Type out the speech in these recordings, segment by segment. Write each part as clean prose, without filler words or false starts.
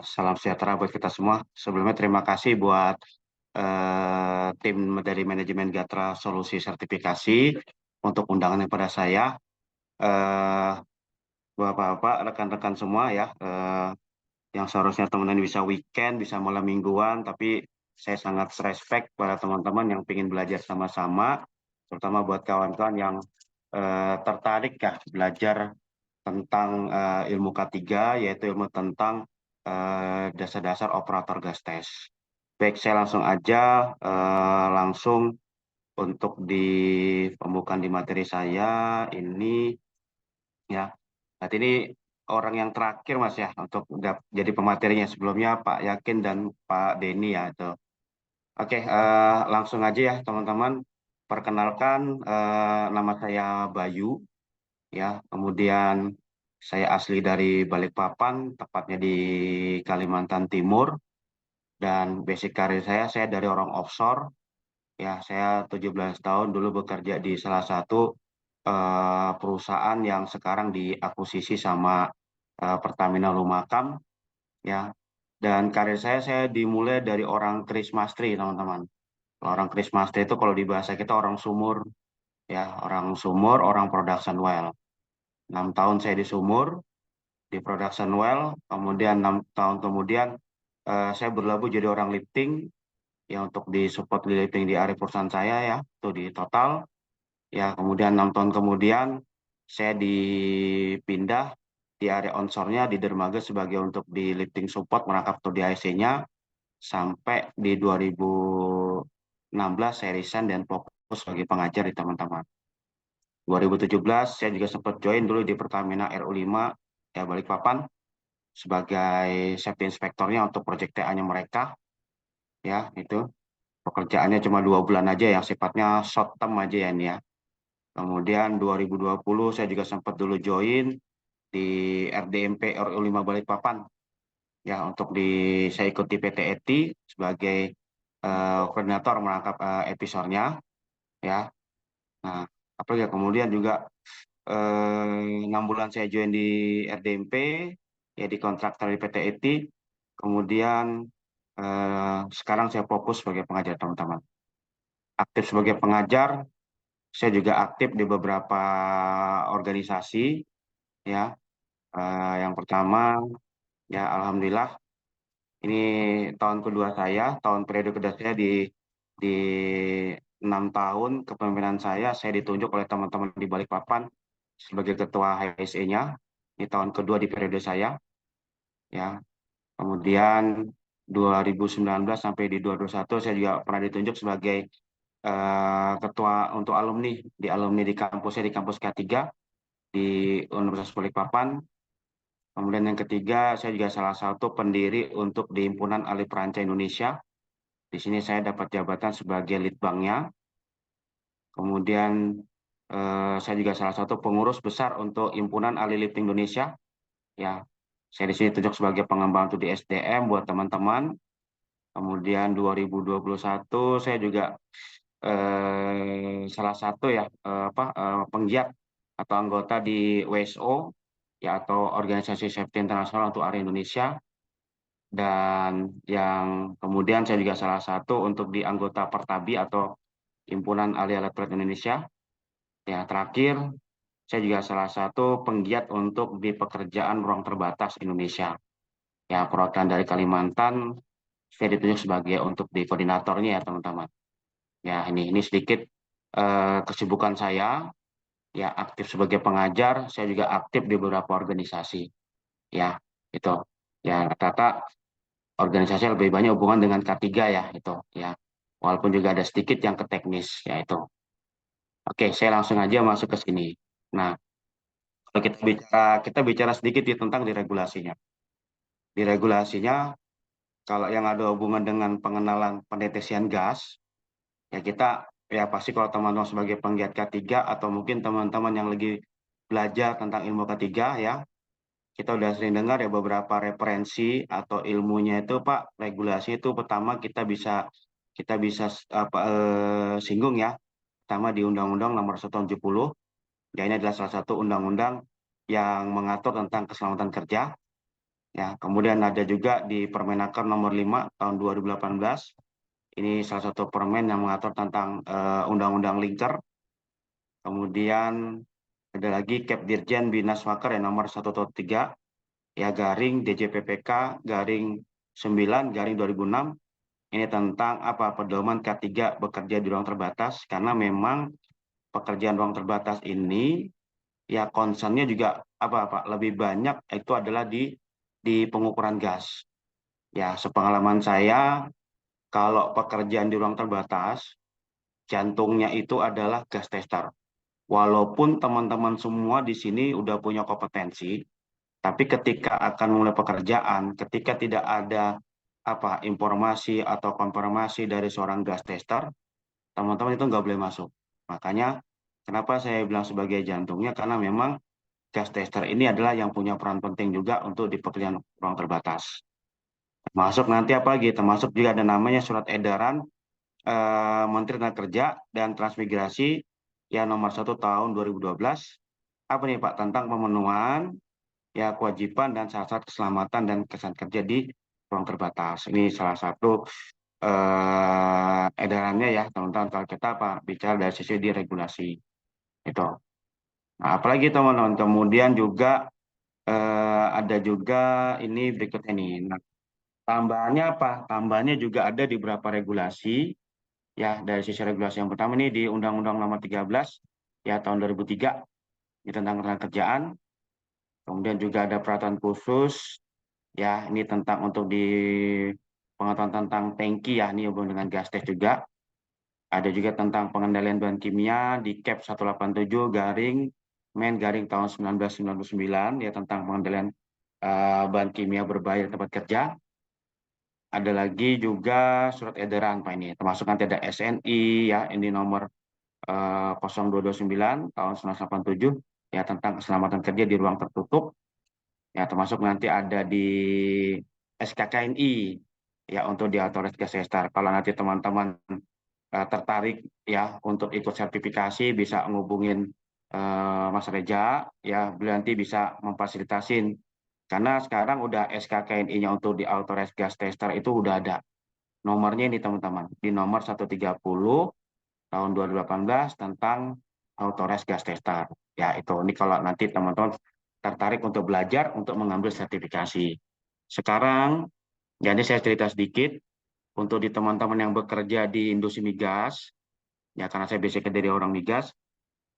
Salam sejahtera buat kita semua. Sebelumnya terima kasih buat tim dari manajemen Gatra Solusi Sertifikasi untuk undangannya pada saya. Eh, Bapak-bapak, rekan-rekan semua ya, yang seharusnya teman-teman bisa weekend, bisa malam mingguan, tapi saya sangat respect pada teman-teman yang ingin belajar sama-sama, terutama buat kawan-kawan yang tertarik ya belajar tentang ilmu K3, yaitu ilmu tentang dasar-dasar operator gas tes. Baik, saya langsung aja langsung untuk di pembukaan di materi saya ini ya. Berarti ini orang yang terakhir Mas ya untuk jadi pematerinya, sebelumnya Pak Yakin dan Pak Denny ya itu. Oke, langsung aja ya teman-teman. Perkenalkan, nama saya Bayu ya. Kemudian saya asli dari Balikpapan, tepatnya di Kalimantan Timur. Dan basic karir saya dari orang offshore. Ya, saya 17 tahun dulu bekerja di salah satu perusahaan yang sekarang diakuisisi sama Pertamina Lumakam. Ya, dan karir saya dimulai dari orang Kris Mastri, teman-teman. Orang Kris Mastri itu kalau di bahasa kita orang sumur, ya, orang sumur, orang production well. 6 tahun saya di sumur, di production well, kemudian 6 tahun kemudian saya berlabuh jadi orang lifting, ya untuk di support di lifting di area perusahaan saya ya, itu di total. Ya, kemudian 6 tahun kemudian saya dipindah di area onshore-nya di dermaga sebagai untuk di lifting support merangkap atau di IC-nya sampai di 2016 saya resign dan fokus sebagai pengajar di teman-teman. 2017 saya juga sempat join dulu di Pertamina RU5 ya Balikpapan sebagai safety inspektornya untuk proyek TA-nya mereka ya itu pekerjaannya cuma 2 bulan aja yang sifatnya short term aja ya ini ya. Kemudian 2020 saya juga sempat dulu join di RDMP RU5 Balikpapan ya untuk saya ikuti PT ETI sebagai koordinator merangkap episodenya ya. Nah, apa ya kemudian juga 6 bulan saya join di RDMP ya di kontraktor di PT ETI. Kemudian sekarang saya fokus sebagai pengajar teman-teman. Aktif sebagai pengajar, saya juga aktif di beberapa organisasi ya. Yang pertama ya alhamdulillah ini tahun kedua saya, tahun periode kedua saya di 6 tahun kepemimpinan saya ditunjuk oleh teman-teman di Balikpapan sebagai ketua HSE-nya. Ini tahun kedua di periode saya, ya. Kemudian 2019 sampai di 2021 saya juga pernah ditunjuk sebagai ketua untuk alumni di kampusnya di kampus K3 di Universitas Balikpapan. Kemudian yang ketiga, saya juga salah satu pendiri untuk di Himpunan Ahli Perancang Indonesia. Di sini saya dapat jabatan sebagai lead banknya. Kemudian saya juga salah satu pengurus besar untuk Himpunan Ahli Lifting Indonesia. Ya, saya di sini tunjuk sebagai pengembang studi SDM buat teman-teman. Kemudian 2021 saya juga salah satu ya penggiat atau anggota di WSO ya atau Organisasi Safety Internasional untuk area Indonesia. Dan yang kemudian saya juga salah satu untuk di anggota Pertabi atau Himpunan Ahli Alat Berat Indonesia. Ya, terakhir saya juga salah satu penggiat untuk di pekerjaan ruang terbatas Indonesia. Ya, perwakilan dari Kalimantan saya ditunjuk sebagai untuk di koordinatornya ya teman-teman. Ya, ini sedikit kesibukan saya. Ya, aktif sebagai pengajar, saya juga aktif di beberapa organisasi. Ya, itu. Ya, rata-rata organisasi lebih banyak hubungan dengan K3 ya itu ya. Walaupun juga ada sedikit yang ke teknis ya itu. Oke, saya langsung aja masuk ke sini. Nah, kalau kita bicara sedikit ya tentang diregulasinya. Diregulasinya kalau yang ada hubungan dengan pengenalan pendeteksian gas ya kita ya pasti kalau teman-teman sebagai penggiat K3 atau mungkin teman-teman yang lagi belajar tentang ilmu K3 ya, kita udah sering dengar ya beberapa referensi atau ilmunya itu Pak, regulasi itu pertama kita bisa singgung ya. Pertama di Undang-Undang Nomor 1 Tahun 70, ya ini adalah salah satu undang-undang yang mengatur tentang keselamatan kerja. Ya, kemudian ada juga di Permenaker nomor 5 tahun 2018. Ini salah satu permen yang mengatur tentang undang-undang linker. Kemudian ada lagi Kep Dirjen Binaswaker yang nomor 113 ya garing DJPPK garing 9 garing 2006. Ini tentang apa pedoman K3 bekerja di ruang terbatas, karena memang pekerjaan ruang terbatas ini ya concernnya juga apa Pak lebih banyak itu adalah di pengukuran gas. Ya, sepengalaman saya, kalau pekerjaan di ruang terbatas, jantungnya itu adalah gas tester. Walaupun teman-teman semua di sini udah punya kompetensi, tapi ketika akan mulai pekerjaan, ketika tidak ada apa informasi atau konfirmasi dari seorang gas tester, teman-teman itu nggak boleh masuk. Makanya kenapa saya bilang sebagai jantungnya, karena memang gas tester ini adalah yang punya peran penting juga untuk di pekerjaan ruang terbatas. Masuk nanti apa lagi? Termasuk juga ada namanya surat edaran Menteri Tenaga Kerja dan Transmigrasi yang nomor 1 tahun 2012. Apa nih Pak? Tentang pemenuhan ya kewajiban dan syarat keselamatan dan kesehatan kerja di ruang terbatas. Ini salah satu edarannya ya teman-teman, kalau kita apa bicara dari sisi diregulasi itu. Nah, apalagi teman-teman, kemudian juga ada juga ini berikutnya nih. Nah, tambahannya apa? Tambahannya juga ada di beberapa regulasi ya, dari sisi regulasi yang pertama nih di Undang-Undang Nomor 13 ya tahun 2003 ini tentang ketenaga kerjaan. Kemudian juga ada peraturan khusus ya ini tentang untuk di pengetahuan tentang tangki ya ini hubungan dengan gas test juga. Ada juga tentang pengendalian bahan kimia di Kep 187 garing Men garing tahun 1999 ya tentang pengendalian bahan kimia berbahaya di tempat kerja. Ada lagi juga surat edaran Pak ini, termasuk nanti ada SNI ya ini nomor 0229 tahun 1987 ya tentang keselamatan kerja di ruang tertutup. Ya termasuk nanti ada di SKKNI ya untuk di Authoritas Kesehatan. Kalau nanti teman-teman tertarik ya untuk ikut sertifikasi bisa ngubungin Mas Reja ya beliau nanti bisa memfasilitasin, karena sekarang udah SKKNI-nya untuk di Authorized Gas Tester itu udah ada nomornya ini teman-teman di nomor 130 tahun 2018 tentang Authorized Gas Tester ya itu. Ini kalau nanti teman-teman tertarik untuk belajar untuk mengambil sertifikasi. Sekarang ya ini saya cerita sedikit untuk di teman-teman yang bekerja di industri migas. Ya, karena saya basic dari orang migas,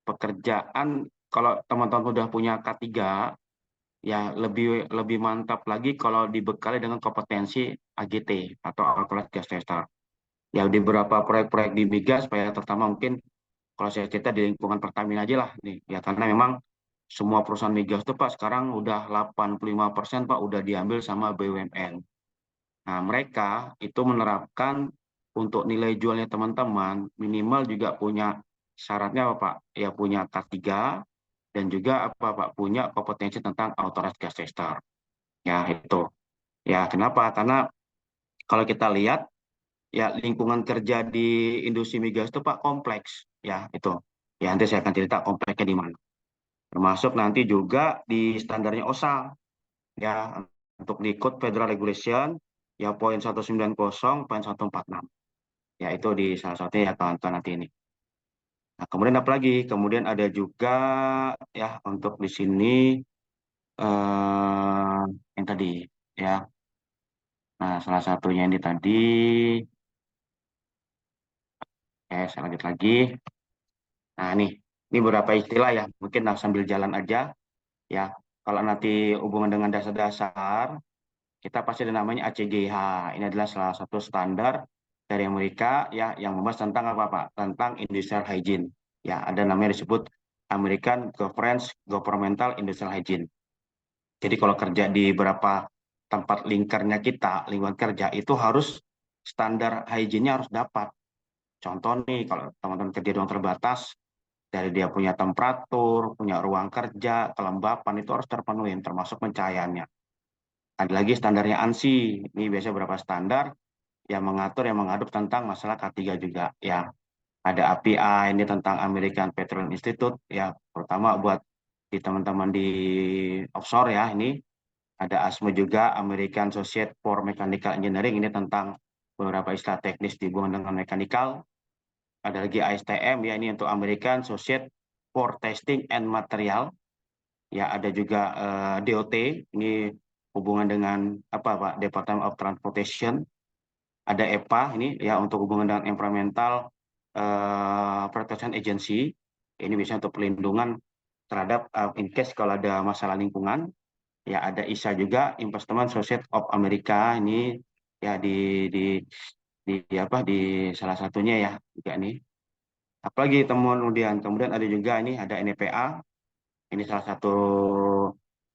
pekerjaan kalau teman-teman sudah punya K3, ya lebih lebih mantap lagi kalau dibekali dengan kompetensi AGT atau Alat Gas Tester. Ya, di beberapa proyek-proyek di migas, supaya terutama mungkin kalau saya cerita di lingkungan Pertamina aja lah, nih, ya karena memang semua perusahaan migas itu Pak sekarang udah 85% Pak udah diambil sama BUMN. Nah, mereka itu menerapkan untuk nilai jualnya teman-teman minimal juga punya syaratnya apa Pak? Ya punya K3 dan juga apa Pak punya kompetensi tentang authorized gas tester. Ya itu. Ya kenapa? Karena kalau kita lihat ya lingkungan kerja di industri migas itu Pak kompleks. Ya itu. Ya nanti saya akan cerita kompleksnya di mana. Termasuk nanti juga di standarnya OSHA. Ya untuk di Code Federal Regulation ya poin 190 poin 146. Ya itu di salah satunya ya kawan-kawan nanti ini. Nah, kemudian apa lagi? Kemudian ada juga ya untuk di sini yang tadi ya. Nah, salah satunya ini tadi saya lanjut lagi. Nah, ini beberapa istilah ya. Mungkin sambil jalan aja ya. Kalau nanti hubungan dengan dasar-dasar, kita pasti ada namanya ACGH. Ini adalah salah satu standar dari Amerika ya yang membahas tentang apa Pak? Tentang industrial hygiene. Ya, ada namanya disebut American Governmental Industrial Hygiene. Jadi kalau kerja di beberapa tempat lingkarnya kita, lingkungan kerja itu harus standar hygiene-nya harus dapat. Contoh nih, kalau teman-teman kerja di ruang terbatas, dari dia punya temperatur, punya ruang kerja, kelembapan itu harus terpenuhi, termasuk pencahayaannya. Ada lagi standarnya ANSI, ini biasanya beberapa standar yang mengatur, yang mengadop tentang masalah K3 juga. Ya, ada API, ini tentang American Petroleum Institute, ya, terutama buat di teman-teman di offshore ya, ini Ada ASME juga, American Associate for Mechanical Engineering, ini tentang beberapa istilah teknis di hubungan dengan mekanikal. Ada lagi ASTM, ya ini untuk American Associate for Testing and Material. Ya ada juga DOT, ini hubungan dengan apa Pak, Department of Transportation. Ada EPA, ini ya untuk hubungan dengan Environmental Protection Agency. Ini bisa untuk pelindungan terhadap in case kalau ada masalah lingkungan. Ya ada ISA juga, Investment Society of America, ini ya di apa di salah satunya ya juga nih. Apalagi temuan kemudian ada juga ini ada NEPA, ini salah satu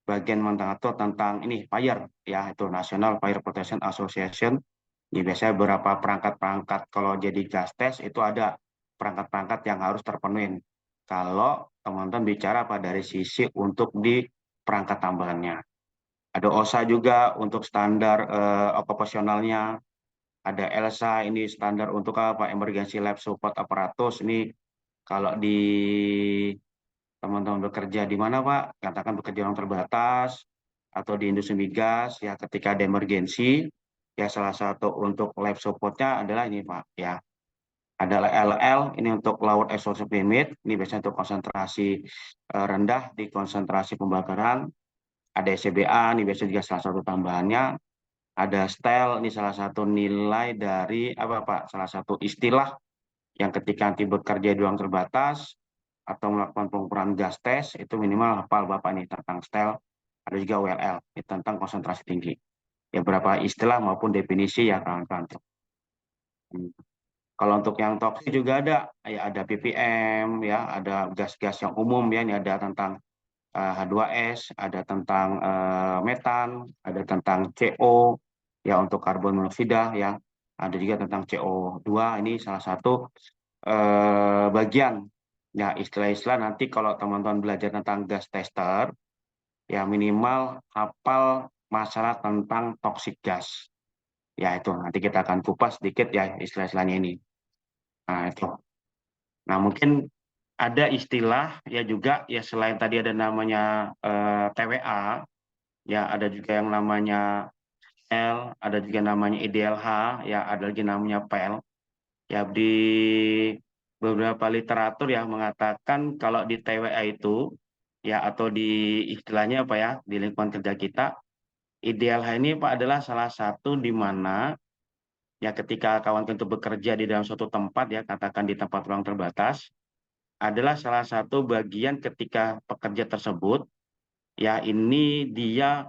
bagian mengatur tentang ini fire, ya itu National Fire Protection Association. Ini biasanya beberapa perangkat-perangkat kalau jadi gas test itu ada perangkat-perangkat yang harus terpenuhi. Kalau teman-teman bicara apa dari sisi untuk di perangkat tambahannya. Ada OSA juga untuk standar okupasionalnya. Ada ELSA, ini standar untuk apa? Emergency Life Support Apparatus. Ini kalau di teman-teman bekerja di mana, Pak? Katakan bekerja orang terbatas atau di industri migas, ya ketika ada emergensi, ya salah satu untuk life support-nya adalah ini, Pak. Ya, ada LL, ini untuk Lower Exhaust Limit, ini biasanya untuk konsentrasi rendah di konsentrasi pembakaran. Ada SCBA, ini biasanya juga salah satu tambahannya. Ada STEL, ini salah satu nilai dari apa Pak? Salah satu istilah yang ketika nanti bekerja di ruang terbatas atau melakukan pengukuran gas tes itu minimal hafal Bapak nih tentang STEL. Ada juga WLL, ini tentang konsentrasi tinggi. Ya berapa istilah maupun definisi ya kawan-kawan. Kalau untuk yang toksik juga ada, ya ada ppm, ya ada gas-gas yang umum ya, ini ada tentang H2S, ada tentang metan, ada tentang CO, ya untuk karbon monoksida, ya ada juga tentang CO2. Ini salah satu bagian ya istilah-istilah nanti kalau teman-teman belajar tentang gas tester, ya minimal hafal masalah tentang toxic gas. Ya itu nanti kita akan kupas sedikit ya istilah-istilahnya ini. Nah itu. Nah mungkin ada istilah ya juga ya selain tadi ada namanya TWA, ya ada juga yang namanya L, ada juga namanya IDLH, ya ada lagi namanya PEL. Ya di beberapa literatur yang mengatakan kalau di TWA itu ya atau di istilahnya apa ya di lingkungan kerja kita, IDLH ini Pak adalah salah satu di mana ya ketika kawan itu bekerja di dalam suatu tempat ya katakan di tempat ruang terbatas adalah salah satu bagian ketika pekerja tersebut ya ini dia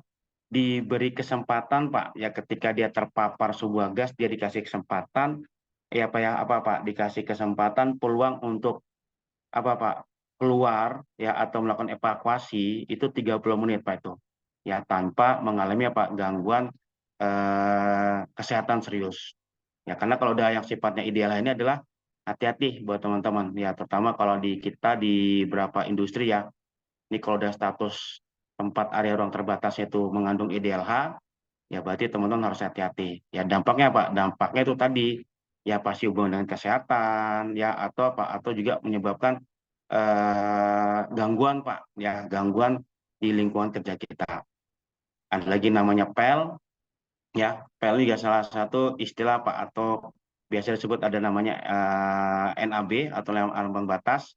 diberi kesempatan Pak ya ketika dia terpapar sebuah gas dia dikasih kesempatan ya apa Pak dikasih kesempatan peluang untuk apa Pak keluar ya atau melakukan evakuasi itu 30 menit Pak itu ya tanpa mengalami apa gangguan kesehatan serius ya karena kalau udah yang sifatnya ideal ini adalah hati-hati buat teman-teman ya terutama kalau di kita di beberapa industri ya ini kalau udah status tempat area ruang terbatasnya itu mengandung IDLH, ya berarti teman-teman harus hati-hati. Ya dampaknya apa? Dampaknya itu tadi ya pasti hubungan dengan kesehatan, ya atau apa? Atau juga menyebabkan gangguan Pak, ya gangguan di lingkungan kerja kita. Ada lagi namanya PEL, ya PEL juga salah satu istilah Pak atau biasa disebut ada namanya NAB atau ambang batas.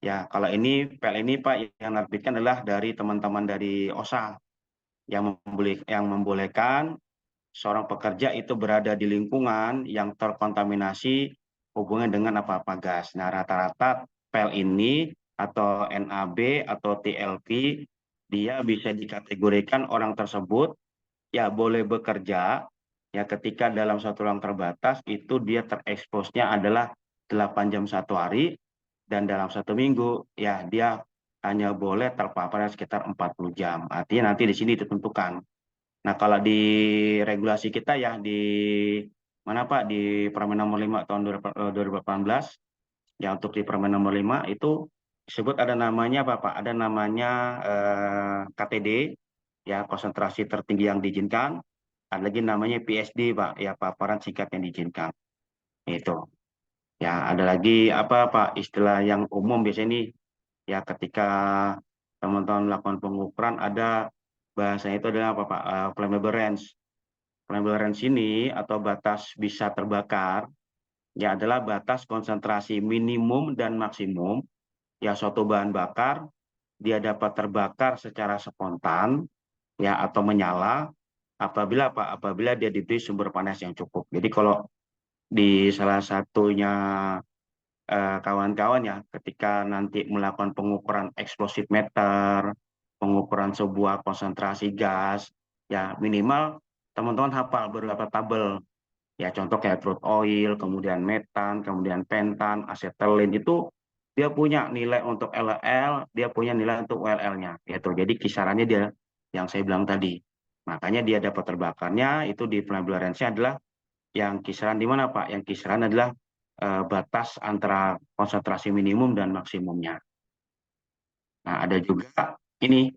Ya, kalau ini PEL ini Pak yang menerbitkan adalah dari teman-teman dari OSA yang membolehkan seorang pekerja itu berada di lingkungan yang terkontaminasi hubungan dengan apa-apa gas. Nah, rata-rata PEL ini atau NAB atau TLP dia bisa dikategorikan orang tersebut ya boleh bekerja ya ketika dalam satu ruang terbatas itu dia tereksposnya adalah 8 jam satu hari dan dalam satu minggu ya dia hanya boleh terpapar sekitar 40 jam. Artinya nanti di sini ditentukan. Nah, kalau di regulasi kita ya di mana Pak di Permen nomor 5 tahun 2018 ya untuk di Permen nomor 5 itu disebut ada namanya apa Pak? Ada namanya KTD ya konsentrasi tertinggi yang diizinkan. Ada lagi namanya PSD Pak ya paparan singkat yang diizinkan. Itu. Ya, ada lagi apa Pak istilah yang umum biasanya ini ya ketika teman-teman melakukan pengukuran ada bahasanya itu adalah apa Pak? Flammable range. Flammable range ini atau batas bisa terbakar ya adalah batas konsentrasi minimum dan maksimum ya suatu bahan bakar dia dapat terbakar secara spontan ya atau menyala apabila apa? Apabila dia diberi sumber panas yang cukup. Jadi kalau di salah satunya kawan-kawan ya ketika nanti melakukan pengukuran explosive meter, pengukuran sebuah konsentrasi gas, ya minimal teman-teman hafal beberapa tabel. Ya contoh kayak crude oil, kemudian metan, kemudian pentan, asetilin itu dia punya nilai untuk LL, dia punya nilai untuk ULL-nya. Yaitu jadi kisarannya dia yang saya bilang tadi. Makanya dia dapat terbakarnya itu di flammable range-nya adalah yang kisaran di mana Pak? Yang kisaran adalah batas antara konsentrasi minimum dan maksimumnya. Nah, ada juga ini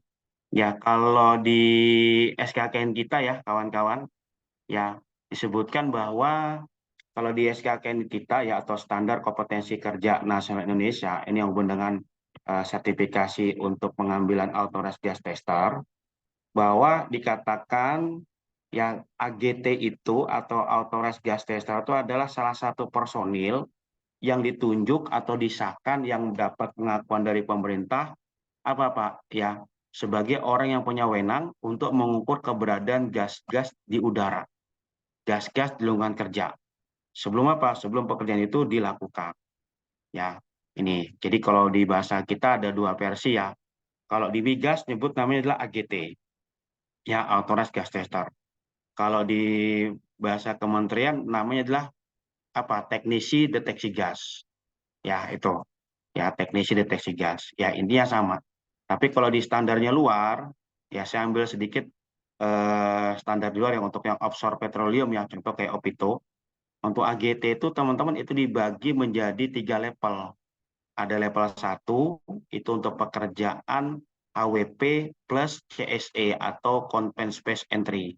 ya kalau di SKKN kita ya kawan-kawan ya disebutkan bahwa kalau di SKKN kita ya atau standar kompetensi kerja nasional Indonesia ini yang hubungan dengan sertifikasi untuk pengambilan authorized gas tester bahwa dikatakan yang AGT itu atau authorized gas tester itu adalah salah satu personil yang ditunjuk atau disahkan yang dapat pengakuan dari pemerintah apa Pak ya sebagai orang yang punya wewenang untuk mengukur keberadaan gas-gas di udara, gas-gas di lingkungan kerja. Sebelum apa? Sebelum pekerjaan itu dilakukan. Ya, ini. Jadi kalau di bahasa kita ada dua versi ya. Kalau di Migas nyebut namanya adalah AGT, ya Authorized Gas Tester. Kalau di bahasa kementerian namanya adalah apa? Teknisi deteksi gas. Ya, itu. Ya, teknisi deteksi gas. Ya, intinya sama. Tapi kalau di standarnya luar, ya saya ambil sedikit standar di luar yang untuk yang offshore petroleum yang contoh kayak OPITO. Untuk AGT itu teman-teman itu dibagi menjadi 3 level. Ada level 1 itu untuk pekerjaan HWP plus CSE atau Confined Space Entry.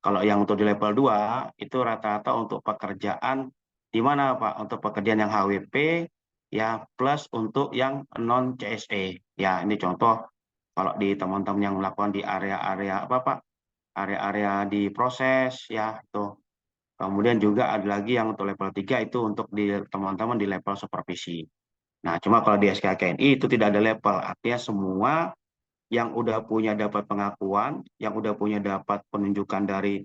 Kalau yang untuk di level 2 itu rata-rata untuk pekerjaan di mana Pak? Untuk pekerjaan yang HWP ya plus untuk yang non CSE. Ya, ini contoh kalau di teman-teman yang melakukan di area-area apa Pak? Area-area di proses ya itu. Kemudian juga ada lagi yang untuk level 3 itu untuk di teman-teman di level supervisi. Nah, cuma kalau di SKKNI itu tidak ada level. Artinya semua yang udah punya dapat pengakuan, yang udah punya dapat penunjukan dari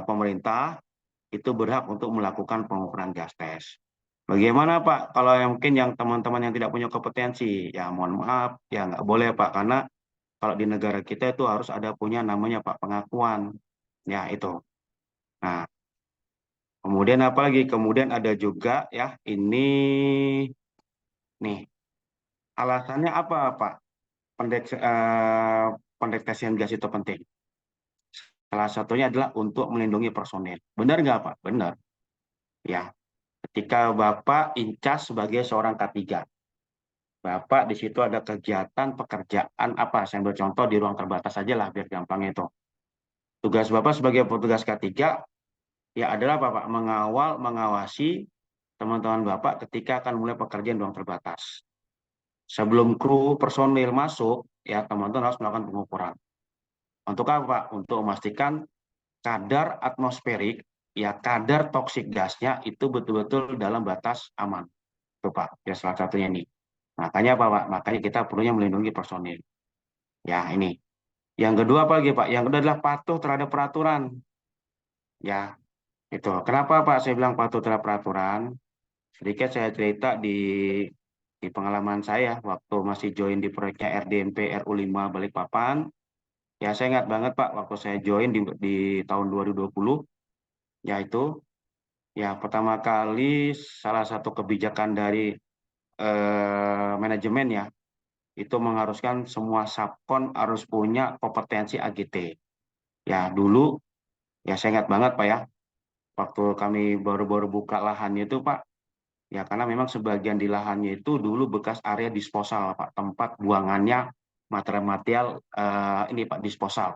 pemerintah, itu berhak untuk melakukan pengukuran gas tes. Bagaimana Pak, kalau yang mungkin yang teman-teman yang tidak punya kompetensi, ya mohon maaf, ya nggak boleh Pak, karena kalau di negara kita itu harus ada punya namanya Pak pengakuan. Ya itu. Nah, kemudian apa lagi? Kemudian ada juga ya ini nih alasannya apa Pak? Pendeteksian gas itu penting. Salah satunya adalah untuk melindungi personil. Benar nggak Pak? Benar. Ya, ketika Bapak incas sebagai seorang K3, Bapak di situ ada kegiatan pekerjaan apa? Saya ambil contoh di ruang terbatas saja lah biar gampang itu. Tugas Bapak sebagai petugas K3 ya adalah Bapak mengawal, mengawasi teman-teman Bapak ketika akan mulai pekerjaan di ruang terbatas. Sebelum kru personil masuk, ya teman-teman harus melakukan pengukuran. Untuk apa? Untuk memastikan kadar atmosferik, ya kadar toksik gasnya itu betul-betul dalam batas aman. Itu Pak, ya salah satunya ini. Makanya apa Pak? Makanya kita perlunya melindungi personil. Ya ini. Yang kedua apa lagi Pak? Yang kedua adalah patuh terhadap peraturan. Ya, itu. Kenapa Pak saya bilang patuh terhadap peraturan? Sedikit saya cerita di pengalaman saya waktu masih join di proyeknya RDMP RU5 Balikpapan. Ya saya ingat banget Pak waktu saya join di tahun 2020 yaitu ya pertama kali salah satu kebijakan dari manajemen ya itu mengharuskan semua subkon harus punya kompetensi AGT. Ya dulu ya saya ingat banget Pak ya waktu kami baru-baru buka lahannya itu Pak ya karena memang sebagian di lahannya itu dulu bekas area disposal Pak tempat buangannya material-material ini Pak disposal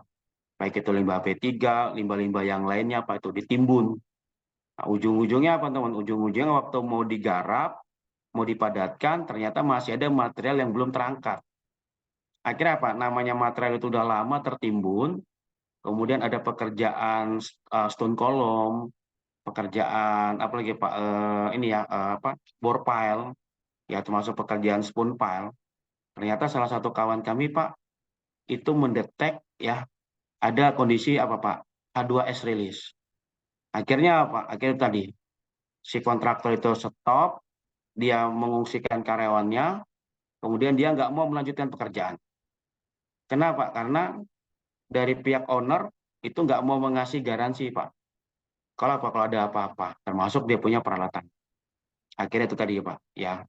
baik itu limbah P3, limbah-limbah yang lainnya Pak itu ditimbun. Nah, ujung-ujungnya apa teman? Ujung-ujungnya waktu mau digarap, mau dipadatkan, ternyata masih ada material yang belum terangkat. Akhirnya apa? Namanya material itu udah lama tertimbun, kemudian ada pekerjaan stone column, pekerjaan apa lagi Pak? Ini ya apa? Bore pile, ya termasuk pekerjaan spoon pile. Ternyata salah satu kawan kami Pak itu mendetek ya ada kondisi apa Pak? H2S release. Akhirnya apa? Akhirnya tadi si kontraktor itu stop, dia mengungsikan karyawannya, kemudian dia nggak mau melanjutkan pekerjaan. Kenapa? Karena dari pihak owner itu nggak mau mengasih garansi, Pak. Kalau apa? Kalau ada apa-apa, termasuk dia punya peralatan. Akhirnya itu tadi, Pak. Ya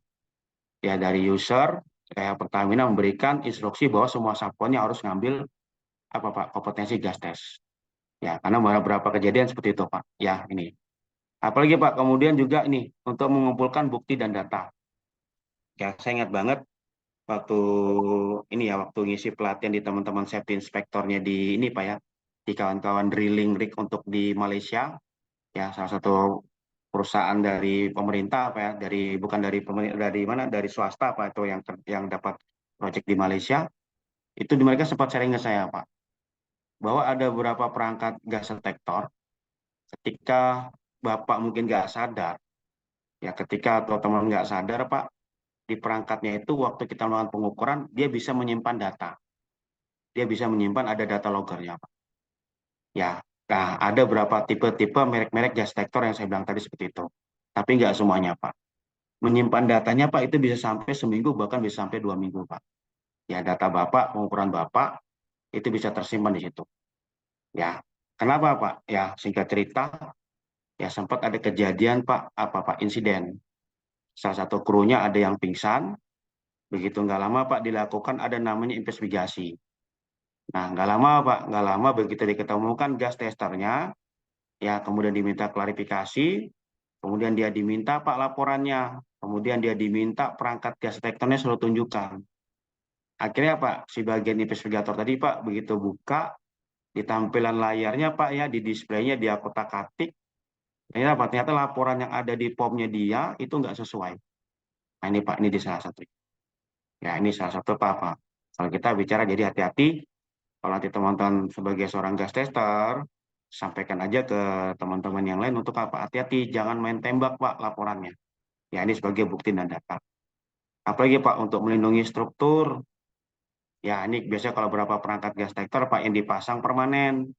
dari user, kayak Pertamina memberikan instruksi bahwa semua saponnya harus ngambil apa, Pak? Kompetensi gas test. Ya, karena beberapa kejadian seperti itu, Pak. Ya, ini. Apalagi, Pak, kemudian juga ini untuk mengumpulkan bukti dan data. Ya, saya ingat banget waktu ini ya waktu ngisi pelatihan di teman-teman safety inspektornya di ini Pak ya di kawan-kawan drilling rig untuk di Malaysia ya salah satu perusahaan dari pemerintah apa ya dari bukan dari pemerintah dari mana dari swasta apa itu yang dapat proyek di Malaysia itu di mereka sempat sharing ke saya Pak bahwa ada beberapa perangkat gas detektor ketika Bapak mungkin nggak sadar ya ketika atau teman nggak sadar Pak di perangkatnya itu waktu kita melakukan pengukuran dia bisa menyimpan data dia bisa menyimpan ada data loggernya Pak. Ya, nah ada berapa tipe-tipe merek-merek gas detektor yang saya bilang tadi seperti itu. Tapi nggak semuanya Pak. Menyimpan datanya Pak itu bisa sampai seminggu bahkan bisa sampai 2 minggu Pak. Ya data Bapak, pengukuran Bapak itu bisa tersimpan di situ. Ya, kenapa Pak? Ya singkat cerita, ya sempat ada kejadian Pak, apa Pak insiden. Salah satu krunya ada yang pingsan, begitu nggak lama Pak dilakukan ada namanya investigasi. Nah nggak lama Pak, nggak lama begitu diketemukan gas testernya, ya kemudian diminta klarifikasi, kemudian dia diminta Pak laporannya, kemudian dia diminta perangkat gas detektornya selalu tunjukkan. Akhirnya Pak, si bagian investigator tadi Pak, begitu buka, di tampilan layarnya Pak ya, di displaynya dia kotak-katik, ternyata laporan yang ada di POM-nya dia itu nggak sesuai. Nah ini Pak, ini di salah satu. Ya ini salah satu Pak. Kalau kita bicara jadi hati-hati, kalau nanti teman-teman sebagai seorang gas tester, sampaikan aja ke teman-teman yang lain untuk apa? Hati-hati, jangan main tembak Pak laporannya. Ya ini sebagai bukti dan data. Apalagi Pak untuk melindungi struktur, ya ini biasanya kalau berapa perangkat gas detektor Pak yang dipasang permanen,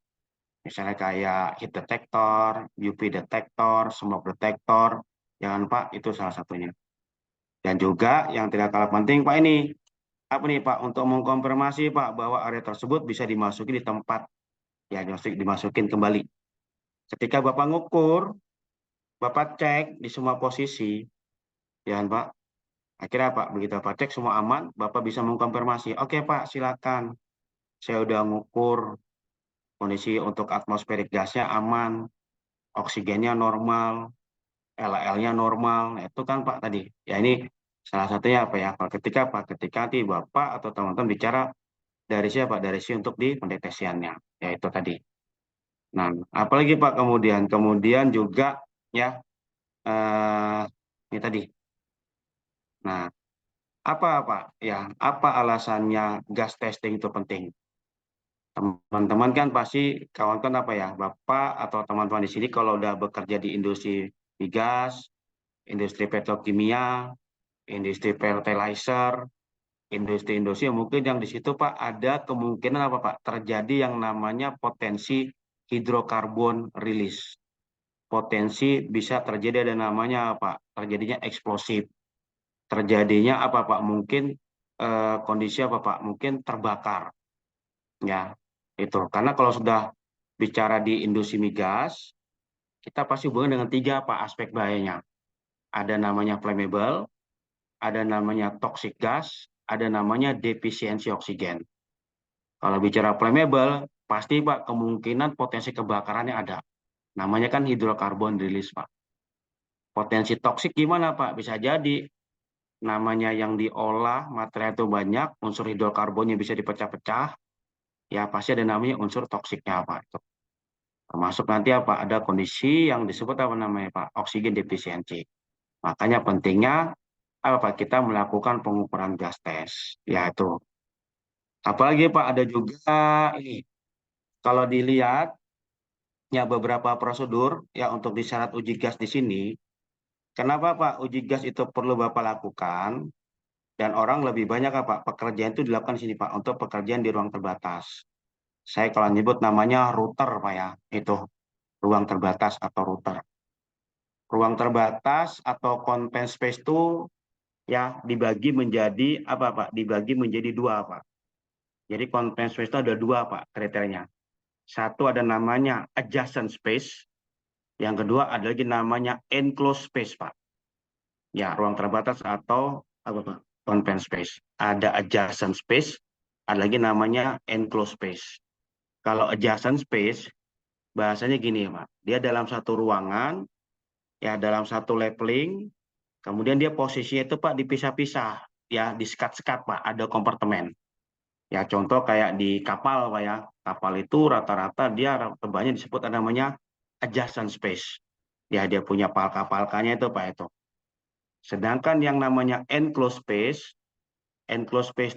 misalnya kayak heat detector, UV detector, smoke detector, jangan Pak itu salah satunya. Dan juga yang tidak kalah penting Pak ini, apa nih Pak untuk mengkonfirmasi Pak bahwa area tersebut bisa dimasuki di tempat ya dimasukin kembali. Ketika Bapak ngukur, Bapak cek di semua posisi, ya kan, Pak. Akhirnya Pak, begitu Bapak cek semua aman, Bapak bisa mengkonfirmasi. Oke Pak, silakan. Saya udah ngukur kondisi untuk atmosferik gasnya aman, oksigennya normal, LL-nya normal. Nah, itu kan Pak tadi. Ya ini salah satunya apa ya? Pak, ketika nanti Bapak atau teman-teman bicara dari siapa? Dari si untuk di pendeteksiannya. Ya itu tadi. Nah, apalagi Pak kemudian juga ya eh, ini tadi. Nah, apa ya? Apa alasannya gas testing itu penting? Teman-teman kan pasti kawan-kawan apa ya, Bapak atau teman-teman di sini kalau udah bekerja di industri migas, industri petrokimia, industri fertilizer, industri-industri yang mungkin yang di situ Pak ada kemungkinan apa Pak terjadi yang namanya potensi hidrokarbon release. Potensi bisa terjadi ada namanya apa? Terjadinya eksplosif. Terjadinya apa Pak? Mungkin kondisi apa Pak? Mungkin terbakar. Ya, itu. Karena kalau sudah bicara di industri migas, kita pasti hubungan dengan tiga apa aspek bahayanya. Ada namanya flammable, ada namanya toxic gas, ada namanya defisiensi oksigen. Kalau bicara flammable, pasti Pak kemungkinan potensi kebakarannya ada. Namanya kan hidrokarbon release Pak. Potensi toksik gimana Pak? Bisa jadi namanya yang diolah material itu banyak, unsur hidrokarbonnya bisa dipecah-pecah, ya pasti ada namanya unsur toksiknya Pak. Termasuk nanti apa? Ada kondisi yang disebut apa namanya Pak? Oksigen defisiensi. Makanya pentingnya apa Pak? Kita melakukan pengukuran gas tes. Ya itu. Apalagi Pak, ada juga ini, kalau dilihat ya beberapa prosedur ya untuk disyarat uji gas di sini. Kenapa Pak uji gas itu perlu Bapak lakukan? Dan orang lebih banyak apa? Pekerjaan itu dilakukan di sini Pak, untuk pekerjaan di ruang terbatas. Saya kalau nyebut namanya router Pak ya, itu ruang terbatas atau router. Ruang terbatas atau confined space itu ya dibagi menjadi apa Pak? Dibagi menjadi dua Pak. Jadi confined space itu ada dua Pak kriterianya. Satu ada namanya adjacent space, yang kedua ada lagi namanya enclosed space Pak. Ya, ruang terbatas atau apa Pak? Confined space. Ada adjacent space, ada lagi namanya enclosed space. Kalau adjacent space, bahasanya gini Pak. Dia dalam satu ruangan, ya dalam satu leveling, kemudian dia posisinya itu Pak dipisah-pisah, ya di sekat-sekat Pak, ada kompartemen. Ya contoh kayak di kapal Pak ya, kapal itu rata-rata dia tebalnya disebut namanya adjacent space. Ya dia punya palka-palkanya itu Pak itu. Sedangkan yang namanya enclosed space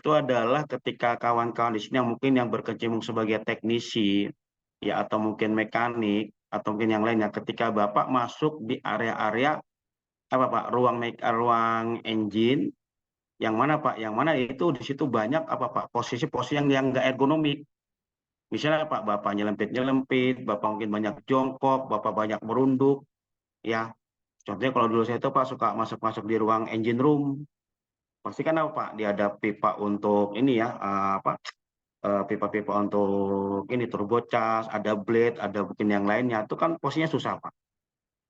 itu adalah ketika kawan-kawan di sini yang mungkin yang berkecimpung sebagai teknisi, ya atau mungkin mekanik, atau mungkin yang lainnya, ketika Bapak masuk di area-area apa Pak, ruang engine, yang mana Pak, yang mana itu di situ banyak apa Pak, posisi-posisi yang nggak ergonomik. Misalnya Pak, Bapak nyelempit-nyelempit, Bapak mungkin banyak jongkok, Bapak banyak merunduk, ya. Contohnya kalau dulu saya itu Pak suka masuk-masuk di ruang engine room, pasti kan apa Pak, dia ada pipa untuk ini ya, apa, pipa-pipa untuk ini turbo charge, ada blade, ada mungkin yang lainnya, itu kan posisinya susah Pak.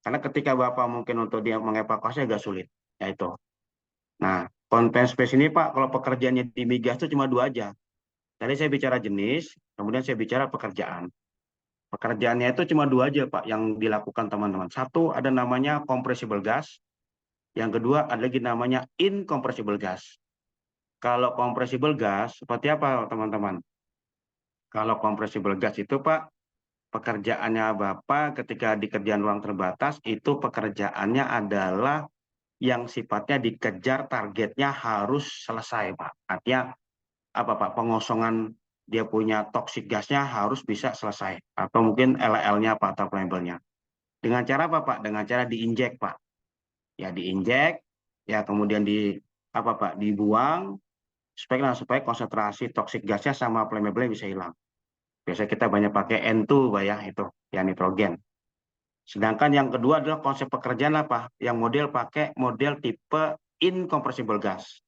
Karena ketika Bapak mungkin untuk dia mengevakuasi agak sulit, ya itu. Nah, confined space ini Pak, kalau pekerjaannya di migas itu cuma dua aja. Tadi saya bicara jenis, kemudian saya bicara pekerjaan. Pekerjaannya itu cuma dua aja Pak yang dilakukan teman-teman. Satu ada namanya compressible gas, yang kedua ada lagi namanya incompressible gas. Kalau compressible gas seperti apa teman-teman? Kalau compressible gas itu Pak, pekerjaannya Bapak ketika di kerjaan ruang terbatas itu pekerjaannya adalah yang sifatnya dikejar targetnya harus selesai Pak. Artinya apa Pak? Pengosongan dia punya toxic gasnya harus bisa selesai. Atau mungkin LL-nya Pak atau flammable-nya. Dengan cara apa Pak? Dengan cara diinjek Pak. Ya diinjek, ya kemudian di apa Pak? Dibuang supaya konsentrasi toxic gasnya sama flammable bisa hilang. Biasanya kita banyak pakai N2 Pak ya, itu yang nitrogen. Sedangkan yang kedua adalah konsep pekerjaan apa? Yang model pakai model tipe incompressible gas.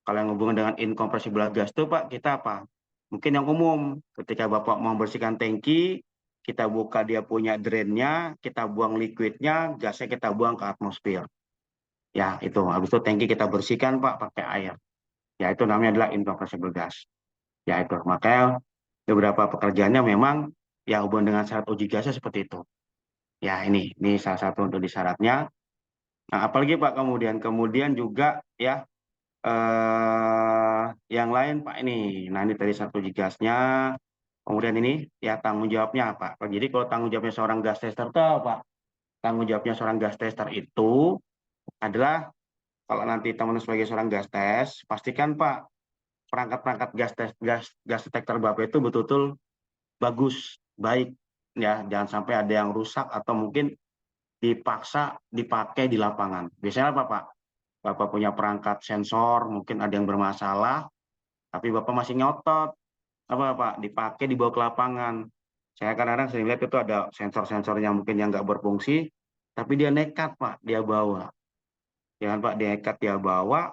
Kalau yang hubungan dengan incompressible gas itu Pak, kita apa? Mungkin yang umum, ketika Bapak mau membersihkan tangki, kita buka dia punya drainnya, kita buang liquidnya, gasnya kita buang ke atmosfer. Ya itu, habis itu tangki kita bersihkan Pak pakai air. Ya itu namanya adalah incompressible gas. Ya itu, makanya beberapa pekerjaannya memang ya hubungan dengan syarat uji gasnya seperti itu. Ya ini salah satu untuk di syaratnya. Nah apalagi Pak kemudian juga ya yang lain Pak ini. Nah ini tadi satu uji gasnya. Kemudian ini ya tanggung jawabnya apa? Jadi kalau tanggung jawabnya seorang gas tester itu apa? Tanggung jawabnya seorang gas tester itu adalah kalau nanti teman sebagai seorang gas tes, pastikan Pak perangkat-perangkat gas detektor Bapak itu betul-betul bagus, baik ya, jangan sampai ada yang rusak atau mungkin dipaksa dipakai di lapangan. Biasanya apa Pak? Bapak punya perangkat sensor, mungkin ada yang bermasalah, tapi Bapak masih ngotot, apa Pak? Dipakai dibawa ke lapangan. Saya kadang-kadang sering lihat itu ada sensor-sensor yang mungkin yang nggak berfungsi, tapi dia nekat Pak, dia bawa. Jangan Pak, dia nekat dia bawa,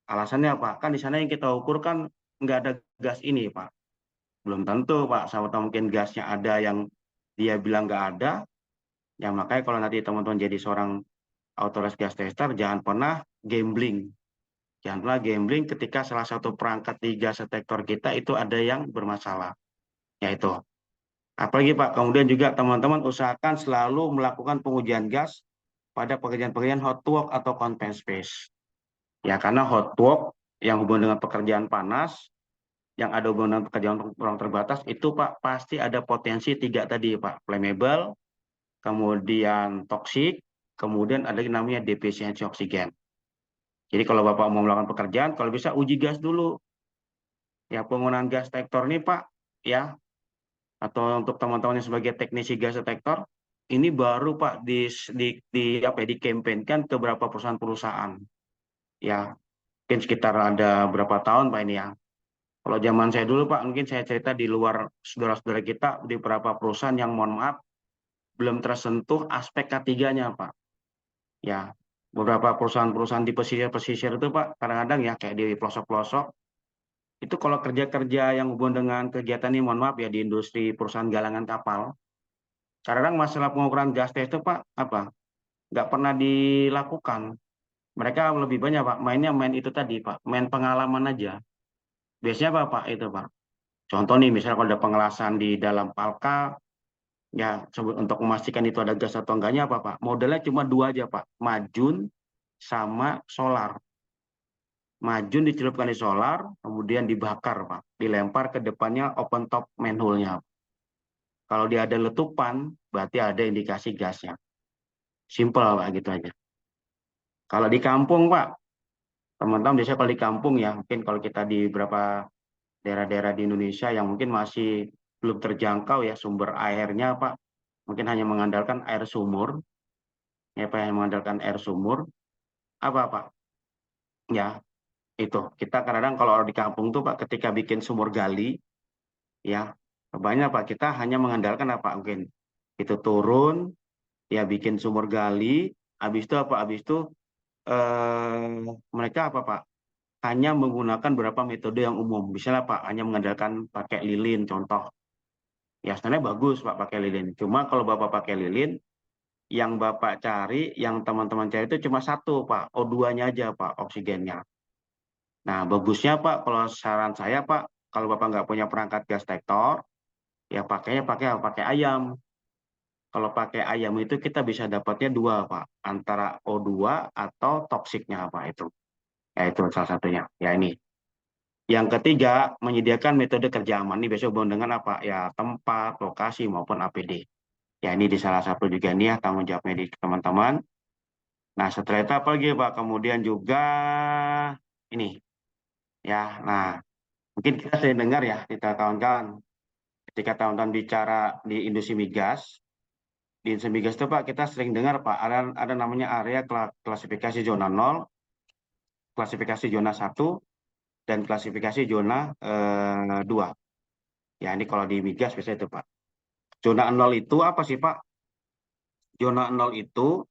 alasannya apa? Kan di sana yang kita ukur kan nggak ada gas ini Pak. Belum tentu Pak, sama mungkin gasnya ada yang dia bilang nggak ada, ya makanya kalau nanti teman-teman jadi seorang authorized gas tester, jangan pernah gambling. Jangan pernah gambling ketika salah satu perangkat di gas detektor kita itu ada yang bermasalah. Yaitu. Apalagi Pak, kemudian juga teman-teman usahakan selalu melakukan pengujian gas pada pekerjaan-pekerjaan hot work atau confined space. Ya, karena hot work yang hubungan dengan pekerjaan panas, yang ada hubungan dengan pekerjaan ruang terbatas, itu Pak pasti ada potensi tiga tadi Pak. Flammable, kemudian toksik, kemudian ada yang namanya defisiensi oksigen. Jadi kalau Bapak mau melakukan pekerjaan, kalau bisa uji gas dulu. Ya, penggunaan gas detektor ini Pak, ya, atau untuk teman-teman yang sebagai teknisi gas detektor, ini baru Pak dikampanyekan ke beberapa perusahaan-perusahaan. Ya, mungkin sekitar ada berapa tahun Pak ini ya. Kalau zaman saya dulu Pak, mungkin saya cerita di luar saudara-saudara kita di beberapa perusahaan yang mohon maaf belum tersentuh aspek ketiganya Pak. Ya, beberapa perusahaan-perusahaan di pesisir-pesisir itu Pak, kadang-kadang ya kayak di pelosok-pelosok, itu kalau kerja-kerja yang hubungan dengan kegiatan ini, mohon maaf ya, di industri perusahaan galangan kapal, kadang-kadang masalah pengukuran gas test itu Pak, nggak pernah dilakukan. Mereka lebih banyak Pak, mainnya main itu tadi Pak, main pengalaman aja. Biasanya apa Pak itu Pak? Contoh nih, misalnya kalau ada pengelasan di dalam palka, ya untuk memastikan itu ada gas atau enggaknya apa Pak? Modelnya cuma dua aja Pak, majun sama solar. Majun dicelupkan di solar, kemudian dibakar Pak, dilempar ke depannya open top manhole-nya. Kalau dia ada letupan, berarti ada indikasi gasnya. Simple Pak, gitu aja. Kalau di kampung Pak, teman-teman biasanya kalau di kampung ya, mungkin kalau kita di beberapa daerah-daerah di Indonesia yang mungkin masih belum terjangkau ya sumber airnya Pak, mungkin hanya mengandalkan air sumur, ya Pak, yang mengandalkan air sumur, apa Pak? Ya, itu. Kita kadang-kadang kalau di kampung tuh Pak, ketika bikin sumur gali, ya, banyak Pak, kita hanya mengandalkan apa? Mungkin itu turun, ya bikin sumur gali, habis itu apa? Habis itu mereka apa Pak? Hanya menggunakan beberapa metode yang umum. Misalnya Pak, hanya mengandalkan pakai lilin, contoh. Ya sebenarnya bagus Pak pakai lilin. Cuma kalau Bapak pakai lilin, yang Bapak cari, yang teman-teman cari itu cuma satu Pak, O2-nya aja Pak, oksigennya. Nah bagusnya Pak, kalau saran saya Pak, kalau Bapak nggak punya perangkat gas detektor, ya pakainya pakai ayam. Kalau pakai ayam itu kita bisa dapatnya dua Pak, antara O2 atau toksiknya Pak itu. Ya itu salah satunya. Ya ini. Yang ketiga, menyediakan metode kerja aman. Ini biasanya hubungan dengan apa? Ya tempat, lokasi maupun APD. Ya ini di salah satu juga nih ya tanggung jawabnya di teman-teman. Nah setelah itu apa lagi Pak? Kemudian juga ini ya. Nah mungkin kita sering dengar ya kita kawan-kawan ketika kawan-kawan bicara di industri migas. Di industri migas itu Pak kita sering dengar Pak ada namanya area klasifikasi zona 0, klasifikasi zona 1, dan klasifikasi zona 2. Ya ini kalau di migas biasanya itu Pak. Zona 0 itu apa sih Pak? Zona 0 itu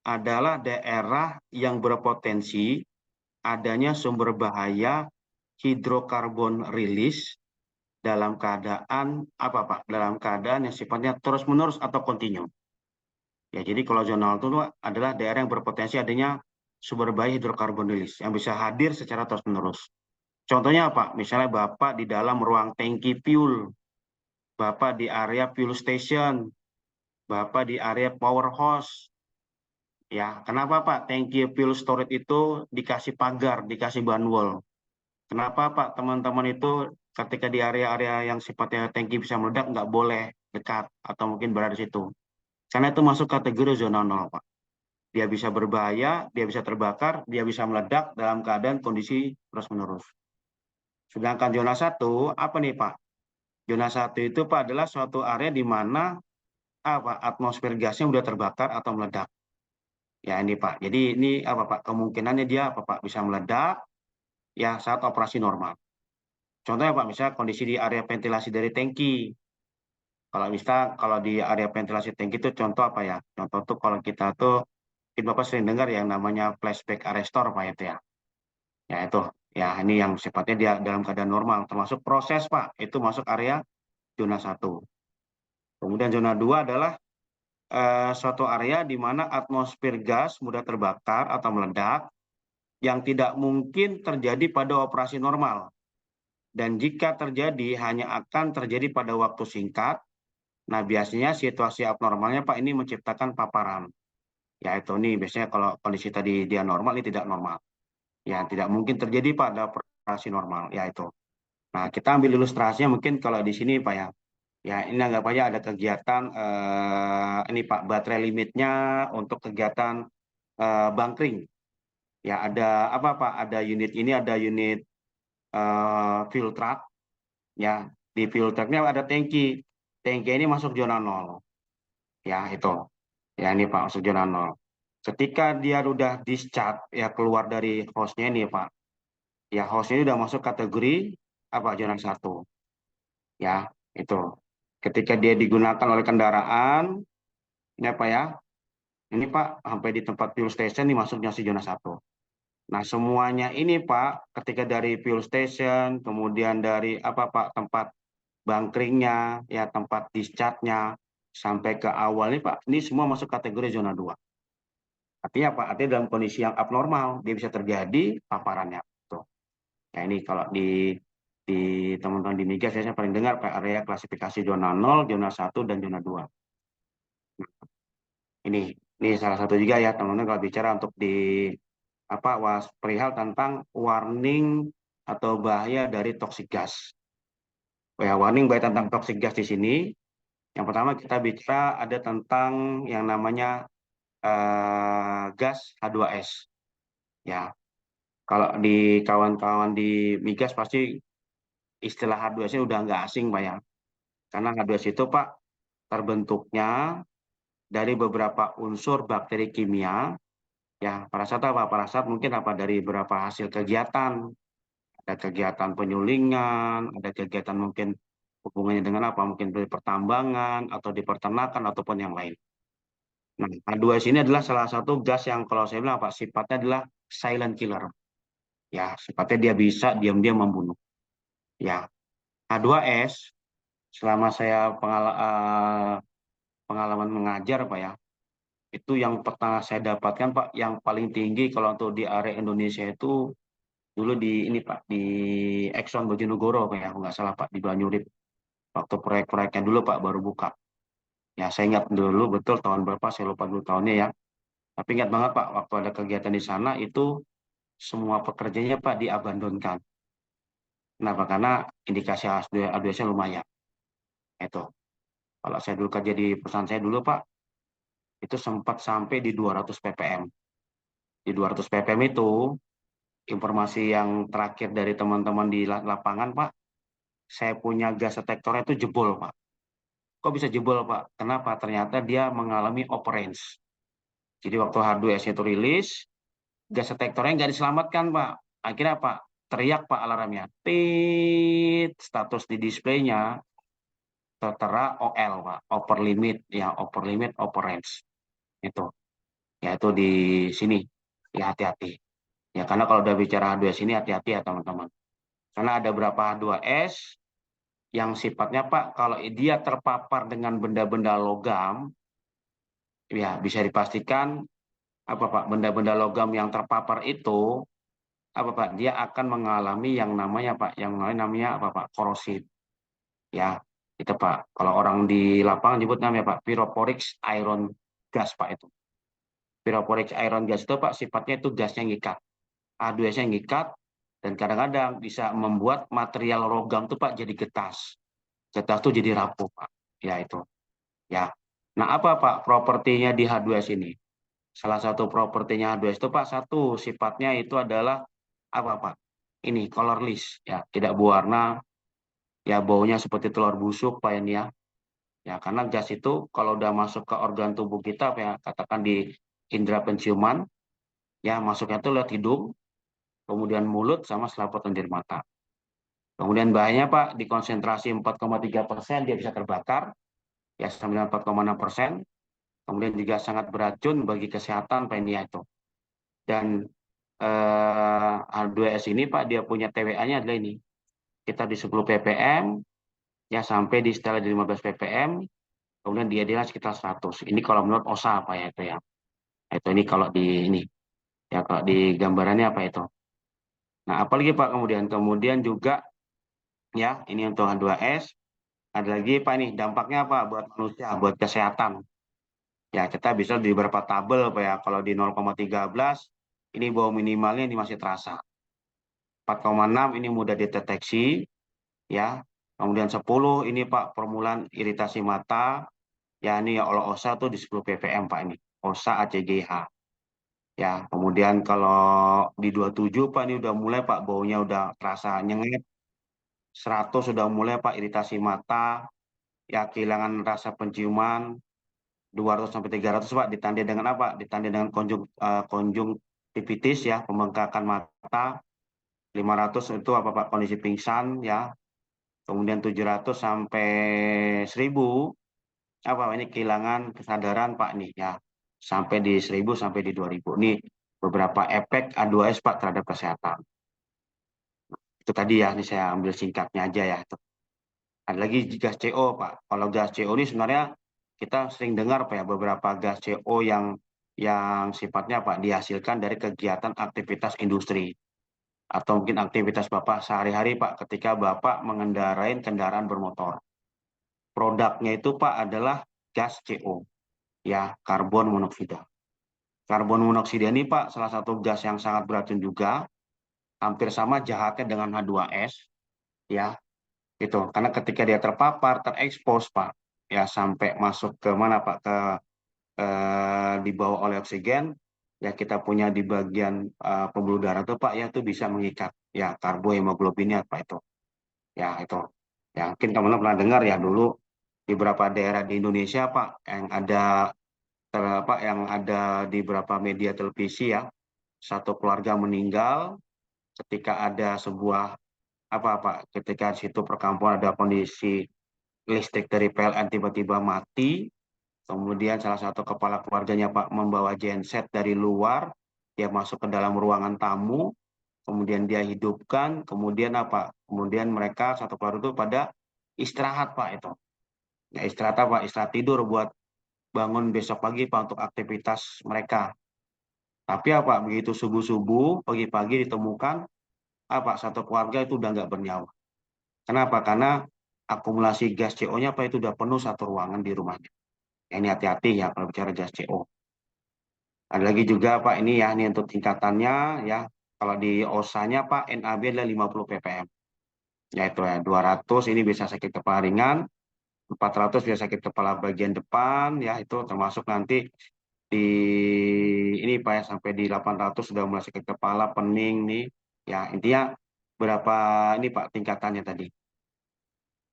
adalah daerah yang berpotensi adanya sumber bahaya hidrokarbon rilis dalam keadaan apa Pak? Dalam keadaan yang sifatnya terus-menerus atau kontinu. Ya, jadi kalau zona 0 itu adalah daerah yang berpotensi adanya sumber bahaya hidrokarbon rilis yang bisa hadir secara terus-menerus. Contohnya apa? Misalnya Bapak di dalam ruang tangki fuel, Bapak di area fuel station, Bapak di area power hose. Ya, kenapa Pak? Tangki fuel storage itu dikasih pagar, dikasih banwall. Kenapa Pak? Teman-teman itu ketika di area-area yang sifatnya tangki bisa meledak nggak boleh dekat atau mungkin berada di situ. Karena itu masuk kategori zona 0 Pak. Dia bisa berbahaya, dia bisa terbakar, dia bisa meledak dalam keadaan kondisi terus-menerus. Sedangkan zona 1, apa nih Pak? Zona 1 itu Pak adalah suatu area di mana apa atmosfer gasnya sudah terbakar atau meledak. Ya ini Pak. Jadi ini apa Pak? Kemungkinannya dia apa Pak? Bisa meledak ya saat operasi normal. Contohnya Pak, misalnya kondisi di area ventilasi dari tangki. Kalau di area ventilasi tangki itu contoh apa ya? Contoh tuh kalau kita tuh mungkin Bapak sering dengar yang namanya flashback arrestor Pak itu ya. Ya itu, ya ini yang sifatnya dia dalam keadaan normal, termasuk proses Pak, itu masuk area zona 1. Kemudian zona 2 adalah suatu area di mana atmosfer gas mudah terbakar atau meledak yang tidak mungkin terjadi pada operasi normal. Dan jika terjadi, hanya akan terjadi pada waktu singkat. Nah, biasanya situasi abnormalnya Pak ini menciptakan paparan. Yaitu nih, biasanya kalau kondisi tadi dia normal, ini tidak normal. Ya, tidak mungkin terjadi pada operasi normal, yaitu. Nah, kita ambil ilustrasinya mungkin kalau di sini Pak ya. Ya, ini anggap aja ada kegiatan ini Pak, baterai limitnya untuk kegiatan bunkering. Ya, ada apa Pak? Ada unit ini, ada unit fuel truck, ya di fuel trucknya ada tangki. Tangki ini masuk zona 0, ya itu. Ya ini Pak masuk zona 0. Ketika dia udah discharge ya keluar dari hostnya ini Pak, ya hostnya udah masuk kategori apa zona 1, ya itu. Ketika dia digunakan oleh kendaraan, ya Pak ya, ini Pak sampai di tempat fuel station ini masuknya si zona 1. Nah semuanya ini Pak, ketika dari fuel station, kemudian dari apa Pak tempat bunkringnya, ya tempat discharge-nya, sampai ke awal nih Pak, ini semua masuk kategori zona 2. Artinya apa? Artinya dalam kondisi yang abnormal, dia bisa terjadi paparannya. Tuh. Ya ini kalau di teman-teman di migas saya paling dengar Pak area klasifikasi zona 0, zona 1, dan zona 2. Ini salah satu juga ya teman-teman kalau bicara untuk di apa perihal tentang warning atau bahaya dari toxic gas. Ya, warning bahaya tentang toxic gas di sini. Yang pertama kita bicara ada tentang yang namanya gas H2S. Ya, kalau di kawan-kawan di migas pasti istilah H2S-nya udah nggak asing, Pak ya. Karena H2S itu, Pak, terbentuknya dari beberapa unsur bakteri kimia. Ya, pada saat apa? Pada saat mungkin apa dari beberapa hasil kegiatan. Ada kegiatan penyulingan, ada kegiatan mungkin hubungannya dengan apa? Mungkin di pertambangan, atau di peternakan, ataupun yang lain. Nah, H2S ini adalah salah satu gas yang kalau saya bilang apa? Sifatnya adalah silent killer. Ya, sifatnya dia bisa diam-diam membunuh. Ya, H2S selama saya pengalaman mengajar Pak ya, itu yang pertama saya dapatkan Pak, yang paling tinggi kalau untuk di area Indonesia itu dulu di ini Pak, di Exxon Bojonegoro Pak ya, nggak salah Pak, di Banyurit. Waktu proyek-proyeknya dulu Pak baru buka. Ya, saya ingat dulu betul tahun berapa, saya lupa dulu tahunnya ya. Tapi ingat banget Pak, waktu ada kegiatan di sana itu semua pekerjanya Pak diabandonkan. Kenapa? Karena indikasi H2S-nya lumayan. Itu. Kalau saya dulu kerja di perusahaan saya dulu Pak, itu sempat sampai di 200 ppm. Di 200 ppm itu, informasi yang terakhir dari teman-teman di lapangan Pak, saya punya gas detektornya itu jebol Pak. Kok bisa jebol Pak? Kenapa? Ternyata dia mengalami operance. Jadi waktu H2S itu rilis, gas detektornya nggak diselamatkan Pak. Akhirnya Pak, teriak Pak alarmnya. Tit, status di displaynya tertera OL Pak, over limit, ya over limit operance. Itu. Ya itu di sini. Ya hati-hati. Ya karena kalau udah bicara H2S ini hati-hati ya teman-teman. Karena ada beberapa H2S yang sifatnya Pak, kalau dia terpapar dengan benda-benda logam, ya bisa dipastikan apa Pak, benda-benda logam yang terpapar itu apa Pak, dia akan mengalami yang namanya Pak, yang namanya apa Pak, korosif. Ya, itu Pak. Kalau orang di lapangan nyebut namanya Pak, pyrophoric iron gas Pak itu. Pyrophoric iron gas itu Pak sifatnya itu gasnya ngikat. H2S-nya ngikat dan kadang-kadang bisa membuat material logam itu Pak jadi getas. Getas itu jadi rapuh Pak. Ya itu. Ya. Nah, apa Pak propertinya di H2S ini? Salah satu propertinya H2S itu Pak, satu sifatnya itu adalah apa Pak? Ini colorless ya, tidak berwarna, ya baunya seperti telur busuk Pak ini ya. Ya, karena gas itu kalau udah masuk ke organ tubuh kita Pak ya, katakan di indera penciuman, ya masuknya itu lewat hidung, kemudian mulut sama selaput lendir mata. Kemudian bahayanya Pak, di konsentrasi 4,3% dia bisa terbakar, ya sampai 4,6%. Kemudian juga sangat beracun bagi kesehatan Pak ini ya itu. Dan H2S ini Pak, dia punya TWA-nya adalah ini. Kita di 10 ppm, ya sampai di setelah di 15 ppm, kemudian dia sekitar 100. Ini kalau menurut OSA Pak ya itu ya. Itu ini kalau di ini. Ya kalau di gambarannya apa itu. Nah, apalagi Pak kemudian juga ya ini untuk H2S. Ada lagi Pak ini dampaknya apa buat manusia, buat kesehatan. Ya kita bisa di beberapa tabel Pak ya. Kalau di 0,13 ini bau minimalnya ini masih terasa. 4,6 ini mudah dideteksi ya. Kemudian 10 ini Pak permulaan iritasi mata. Ya ini ya oleh OSA tuh di 10 ppm Pak ini. OSA ACGH. Ya, kemudian kalau di 27 Pak ini udah mulai Pak baunya udah terasa nyengit, 100 sudah mulai Pak iritasi mata, ya kehilangan rasa penciuman, 200 sampai 300 Pak ditandai dengan apa? Ditandai dengan konjungtivitis ya, pembengkakan mata, 500 itu apa Pak? Kondisi pingsan ya. Kemudian 700 sampai 1000 apa ini kehilangan kesadaran Pak nih ya. Sampai di 1000 sampai di 2000. Ini beberapa efek A2S Pak terhadap kesehatan. Itu tadi ya, ini saya ambil singkatnya aja ya. Ada lagi gas CO, Pak. Kalau gas CO ini sebenarnya kita sering dengar Pak ya beberapa gas CO yang sifatnya Pak dihasilkan dari kegiatan aktivitas industri atau mungkin aktivitas Bapak sehari-hari Pak ketika Bapak mengendarai kendaraan bermotor. Produknya itu Pak adalah gas CO, ya karbon monoksida. Karbon monoksida ini Pak salah satu gas yang sangat beracun juga, hampir sama jahatnya dengan H2S, ya gitu. Karena ketika dia terpapar, terekspos, Pak, ya sampai masuk ke mana, Pak, ke dibawa oleh oksigen, ya kita punya di bagian pembuluh darah itu, Pak, ya itu bisa mengikat, ya karbohemoglobinnya, Pak itu, ya itu. Ya mungkin teman-teman pernah dengar ya dulu di beberapa daerah di Indonesia, Pak, yang ada Pak, yang ada di beberapa media televisi ya, satu keluarga meninggal ketika ada sebuah apa ketika di situ perkampungan ada kondisi listrik dari PLN tiba-tiba mati, kemudian salah satu kepala keluarganya Pak membawa genset dari luar, dia masuk ke dalam ruangan tamu, kemudian dia hidupkan, kemudian apa? Kemudian mereka satu keluarga itu pada istirahat Pak itu. Ya istirahat apa? Istirahat tidur buat bangun besok pagi Pak untuk aktivitas mereka. Tapi apa? Begitu subuh-subuh, pagi-pagi ditemukan apa? Satu keluarga itu udah nggak bernyawa. Kenapa? Karena akumulasi gas CO-nya apa itu udah penuh satu ruangan di rumahnya. Ya, ini hati-hati ya kalau bicara gas CO. Ada lagi juga Pak ini ya, ini untuk tingkatannya ya. Kalau di OSA-nya Pak NAB adalah 50 ppm. Yaitu ya 200 ini bisa sakit kepala ringan, 400 bisa sakit kepala bagian depan ya itu termasuk nanti di ini Pak ya sampai di 800 sudah mulai sakit kepala, pening nih. Ya intinya berapa ini Pak tingkatannya tadi.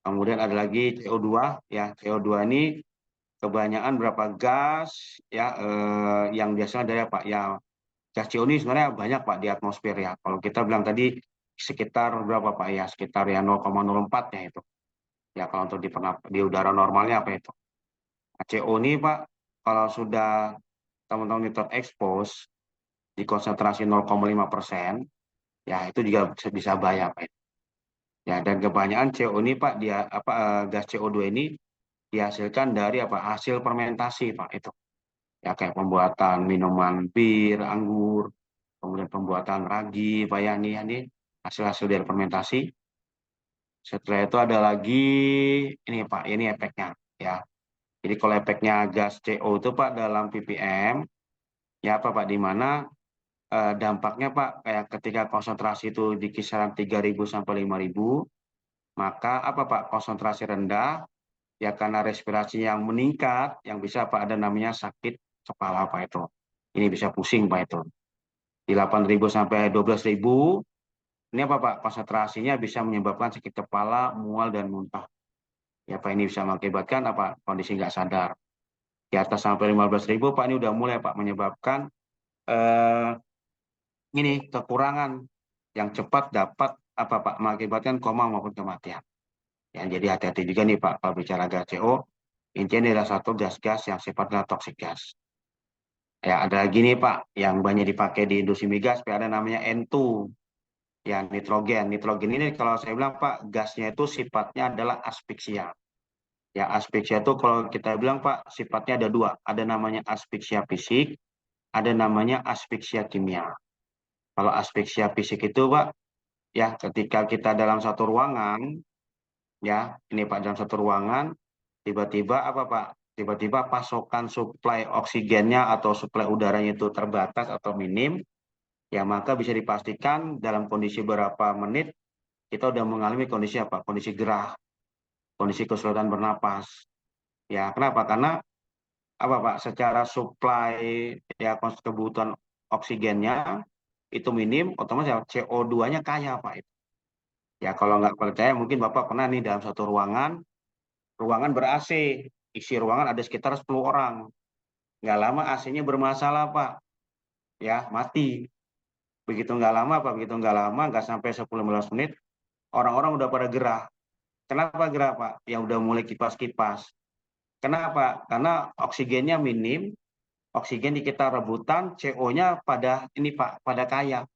Kemudian ada lagi CO2 ya. CO2 ini kebanyakan berapa gas ya yang biasanya dari apa ya gas CO ini sebenarnya banyak Pak di atmosfer ya. Kalau kita bilang tadi sekitar berapa Pak ya sekitar ya 0,04 ya itu. Ya kalau untuk di udara normalnya apa itu. Nah, CO ini Pak kalau sudah teman-teman itu terekspos di konsentrasi 0,5% ya itu juga bisa bahaya Pak. Ya dan kebanyakan CO ini Pak dia apa gas CO2 ini dihasilkan dari apa hasil fermentasi Pak itu. Ya kayak pembuatan minuman bir, anggur, kemudian pembuatan ragi, Pak Yani, ini hasil-hasil dari fermentasi. Setelah itu ada lagi ini Pak, ini efeknya ya. Jadi kalau efeknya gas CO itu Pak dalam ppm, ya apa Pak, di mana dampaknya Pak kayak ketika konsentrasi itu di kisaran 3.000 sampai 5.000, maka apa Pak konsentrasi rendah ya karena respirasi yang meningkat, yang bisa Pak ada namanya sakit kepala Pak itu. Ini bisa pusing Pak itu. Di 8.000 sampai 12.000, ini apa Pak? Konsentrasinya bisa menyebabkan sakit kepala, mual, dan muntah. Ya Pak, ini bisa mengakibatkan apa? Kondisi nggak sadar. Di atas sampai 15.000, Pak, ini udah mulai Pak menyebabkan eh, ini kekurangan yang cepat dapat apa Pak? Mengakibatkan koma maupun kematian. Ya, jadi hati-hati juga nih Pak, kalau bicara gas CO, intinya ini adalah satu gas-gas yang sifatnya toxic gas. Ya, ada lagi nih Pak, yang banyak dipakai di industri migas, ada namanya N2. Ya, nitrogen. Nitrogen ini kalau saya bilang Pak, gasnya itu sifatnya adalah aspeksia. Ya, aspeksia itu kalau kita bilang Pak, sifatnya ada dua. Ada namanya aspeksia fisik, ada namanya aspeksia kimia. Kalau aspeksia fisik itu Pak, ya ketika kita dalam satu ruangan, ya ini Pak dalam satu ruangan, tiba-tiba apa Pak? Tiba-tiba pasokan suplai oksigennya atau suplai udaranya itu terbatas atau minim, ya maka bisa dipastikan dalam kondisi beberapa menit kita udah mengalami kondisi apa? Kondisi gerah, kondisi kesulitan bernapas. Ya, kenapa? Karena apa Pak? Secara supply ya kebutuhan oksigennya itu minim, otomatis CO2-nya kaya, Pak. Ya, kalau nggak percaya, mungkin Bapak pernah nih dalam satu ruangan ber-AC, isi ruangan ada sekitar 10 orang. Nggak lama AC-nya bermasalah, Pak. Ya, mati. Begitu nggak lama, Pak, begitu nggak lama, nggak sampai 10-15 menit, orang-orang udah pada gerah. Kenapa gerah, Pak? Ya udah mulai kipas-kipas. Kenapa? Karena oksigennya minim, oksigen di kita rebutan, CO-nya pada ini, Pak, pada kaya.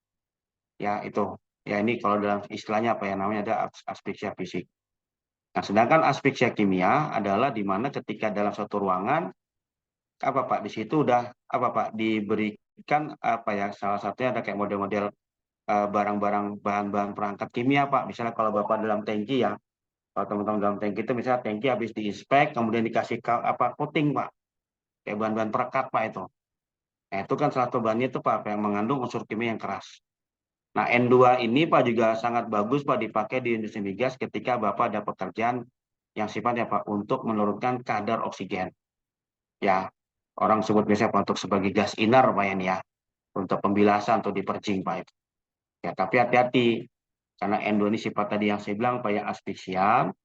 Ya, itu. Ya, ini kalau dalam istilahnya apa ya namanya, ada aspeksia fisik. Nah, sedangkan aspeksia kimia adalah di mana ketika dalam suatu ruangan, apa Pak, di situ udah apa Pak, diberikan apa ya, salah satunya ada kayak model-model barang-barang bahan-bahan perangkat kimia, Pak. Misalnya kalau Bapak dalam tangki ya, kalau teman-teman dalam tangki itu misalnya tangki habis diinspek, kemudian dikasih apa coating, Pak. Kayak bahan-bahan perekat, Pak, itu. Nah, itu kan salah satu bahannya itu Pak, yang mengandung unsur kimia yang keras. Nah, N2 ini Pak juga sangat bagus Pak dipakai di industri migas ketika Bapak ada pekerjaan yang sifatnya Pak untuk menurunkan kadar oksigen. Ya, orang sebut biasanya Pak untuk sebagai gas inner Pak ya, untuk pembilasan atau dipercing Pak itu. Ya, tapi hati-hati karena N2 ini sifat tadi yang saya bilang Pak ya, asfiksial,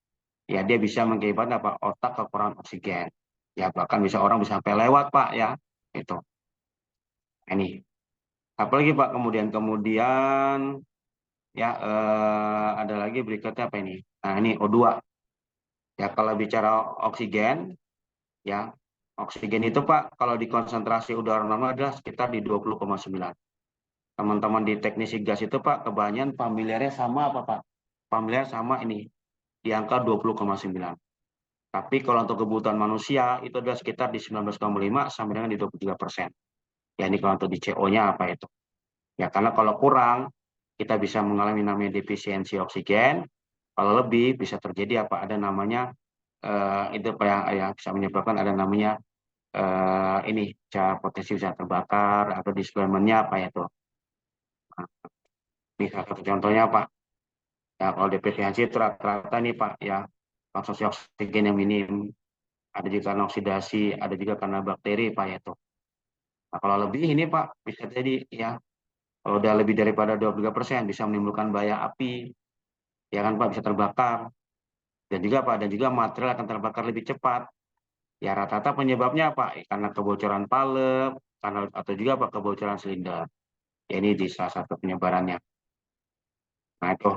ya dia bisa mengakibatkan apa otak kekurangan oksigen. Ya, bahkan bisa orang bisa sampai lewat Pak ya. Itu. Ini. Apalagi Pak kemudian ya ada lagi berikutnya apa ini? Nah, ini O2. Ya, kalau bicara oksigen, ya oksigen itu Pak, kalau di konsentrasi udara normal adalah sekitar di 20,9. Teman-teman di teknisi gas itu Pak, kebanyakan familiarnya sama apa Pak? Familiar sama ini, di angka 20,9. Tapi kalau untuk kebutuhan manusia, itu adalah sekitar di 19,5 sampai dengan di 23%. Ya, ini kalau untuk di CO-nya apa itu? Ya, karena kalau kurang, kita bisa mengalami namanya defisiensi oksigen. Kalau lebih, bisa terjadi apa? Ada namanya, itu apa yang bisa menyebabkan ada namanya, ini, potensi bisa terbakar, atau displacement-nya apa ya itu. Nah, ini salah satu contohnya Pak. Ya, kalau defisiensi itu rata-rata nih Pak, ya, konsumsi oksigen yang minim. Ada juga karena oksidasi, ada juga karena bakteri Pak ya itu. Nah, kalau lebih ini Pak, bisa jadi ya, kalau udah lebih daripada 23% bisa menimbulkan bahaya api, ya kan Pak, bisa terbakar. Dan juga Pak, dan juga material akan terbakar lebih cepat. Ya rata-rata penyebabnya apa? Karena kebocoran palep, karena atau juga Pak kebocoran silinder. Ya, ini di salah satu penyebarannya. Nah itu.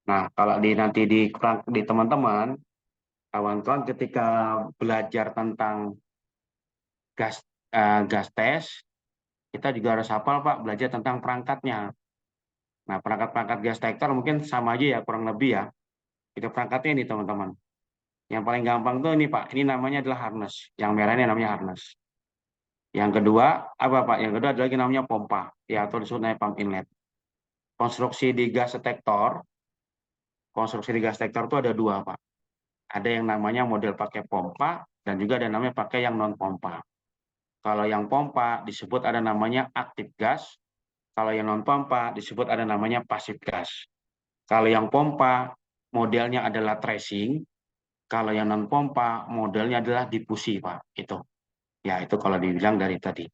Nah kalau nanti di teman-teman, kawan-kawan ketika belajar tentang gas gas tes, kita juga harus hafal Pak belajar tentang perangkatnya. Nah perangkat-perangkat gas detektor mungkin sama aja ya kurang lebih ya. Itu perangkatnya ini teman-teman. Yang paling gampang tuh ini Pak, ini namanya adalah harness. Yang merah ini namanya harness. Yang kedua, apa Pak? Yang kedua ada lagi namanya pompa, ya atau disebut namanya pump inlet. Konstruksi di gas detektor itu ada dua Pak. Ada yang namanya model pakai pompa dan juga ada namanya pakai yang non pompa. Kalau yang pompa disebut ada namanya aktif gas. Kalau yang non pompa disebut ada namanya pasif gas. Kalau yang pompa modelnya adalah tracing. Kalau yang non pompa modelnya adalah difusi Pak. Itu. Ya itu kalau dibilang dari tadi.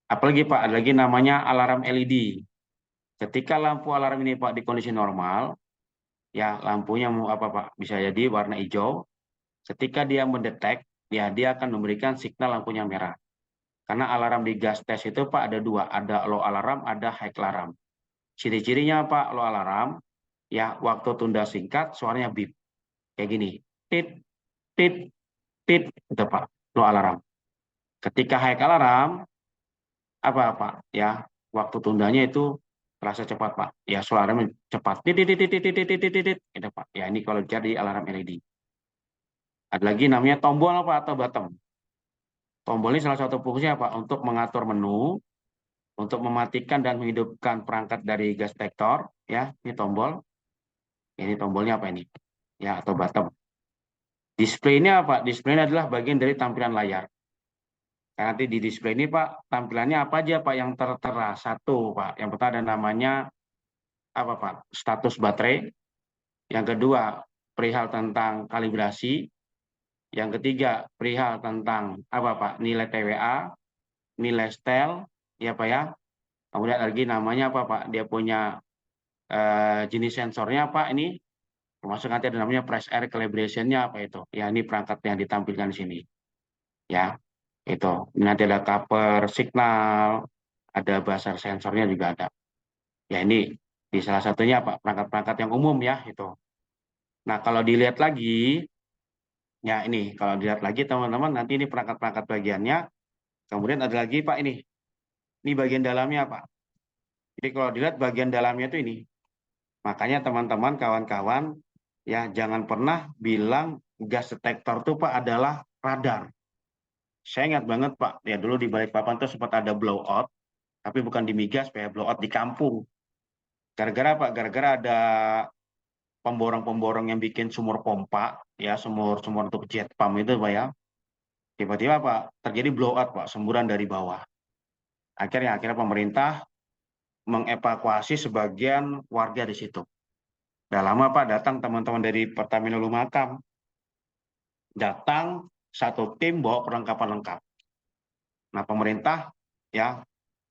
Apalagi Pak, ada lagi namanya alarm LED. Ketika lampu alarm ini Pak di kondisi normal, ya lampunya mau apa Pak? Bisa jadi warna hijau. Ketika dia mendetek, ya dia akan memberikan signal lampunya merah. Karena alarm di gas tes itu Pak ada dua, ada low alarm, ada high alarm. Ciri-cirinya Pak, low alarm, ya waktu tunda singkat, suaranya beep. Kayak gini, tit, tit, tit, itu Pak, low alarm. Ketika high alarm, apa Pak? Ya, waktu tundanya itu terasa cepat Pak. Ya, suaranya cepat. Tit, tit, tit, tit, tit, tit, tit, tit, itu Pak. Ya, ini kalau jadi alarm LED. Ada lagi namanya tombol apa atau button. Tombol ini salah satu fungsinya Pak untuk mengatur menu, untuk mematikan dan menghidupkan perangkat dari gas detektor. Ya, ini tombol. Ini tombolnya apa ini? Ya, atau button. Display-nya apa? Display-nya adalah bagian dari tampilan layar. Karena nanti di display ini Pak, tampilannya apa aja Pak yang tertera? Satu Pak, yang pertama ada namanya apa Pak? Status baterai. Yang kedua, perihal tentang kalibrasi. Yang ketiga, perihal tentang apa Pak? Nilai TWA, nilai setel. ya Pak ya. Kemudian lagi namanya apa Pak? Dia punya jenis sensornya Pak ini, termasuk nanti ada namanya press air calibration-nya apa itu? Ya ini perangkat yang ditampilkan di sini. Ya, itu. Nanti ada cover signal, ada buzzer sensornya juga ada. Ya ini di salah satunya Pak, perangkat-perangkat yang umum ya itu. Nah, kalau dilihat lagi, ya ini kalau dilihat lagi teman-teman nanti ini perangkat-perangkat bagiannya. Kemudian ada lagi Pak ini. Ini bagian dalamnya Pak. Jadi kalau dilihat bagian dalamnya itu ini. Makanya teman-teman kawan-kawan ya jangan pernah bilang gas detektor itu Pak adalah radar. Saya ingat banget Pak, ya dulu di Balikpapan tuh sempat ada blowout, tapi bukan di migas, Pak, blowout di kampung. Gara-gara Pak, gara-gara ada pemborong-pemborong yang bikin sumur pompa, ya sumur-sumur untuk jet pump itu Pak ya. Tiba-tiba Pak terjadi blowout Pak, semburan dari bawah. Akhirnya pemerintah mengevakuasi sebagian warga di situ. Udah lama Pak datang teman-teman dari Pertamina Lumakam, datang satu tim bawa perlengkapan lengkap. Nah pemerintah ya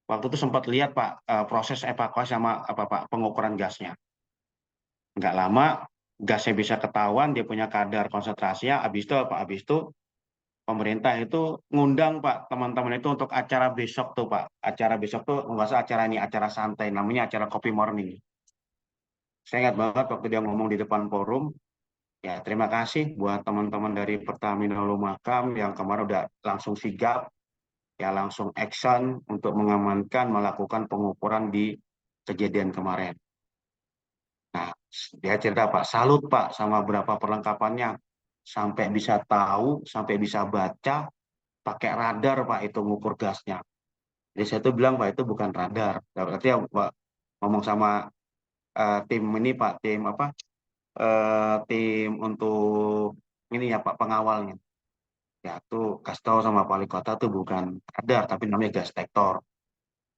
waktu itu sempat lihat Pak proses evakuasi sama apa Pak pengukuran gasnya. Nggak lama gasnya bisa ketahuan, dia punya kadar konsentrasinya. Habis itu pemerintah itu ngundang Pak teman-teman itu untuk acara besok tuh Pak. Acara besok tuh nggak usah acara ini, acara santai namanya acara kopi morning. Saya ingat banget waktu dia ngomong di depan forum. Ya terima kasih buat teman-teman dari Pertamina Lumakam yang kemarin udah langsung sigap, ya langsung action untuk mengamankan melakukan pengukuran di kejadian kemarin. Nah, dia cerita Pak, salut Pak sama berapa perlengkapannya. Sampai bisa tahu, sampai bisa baca, pakai radar Pak itu ngukur gasnya. Jadi saya tuh bilang Pak itu bukan radar. Berarti ya Pak ngomong sama tim ini Pak, tim apa? Tim untuk ini ya Pak pengawalnya. Ya tuh kasih tahu sama wali kota tuh bukan radar, tapi namanya gas detektor.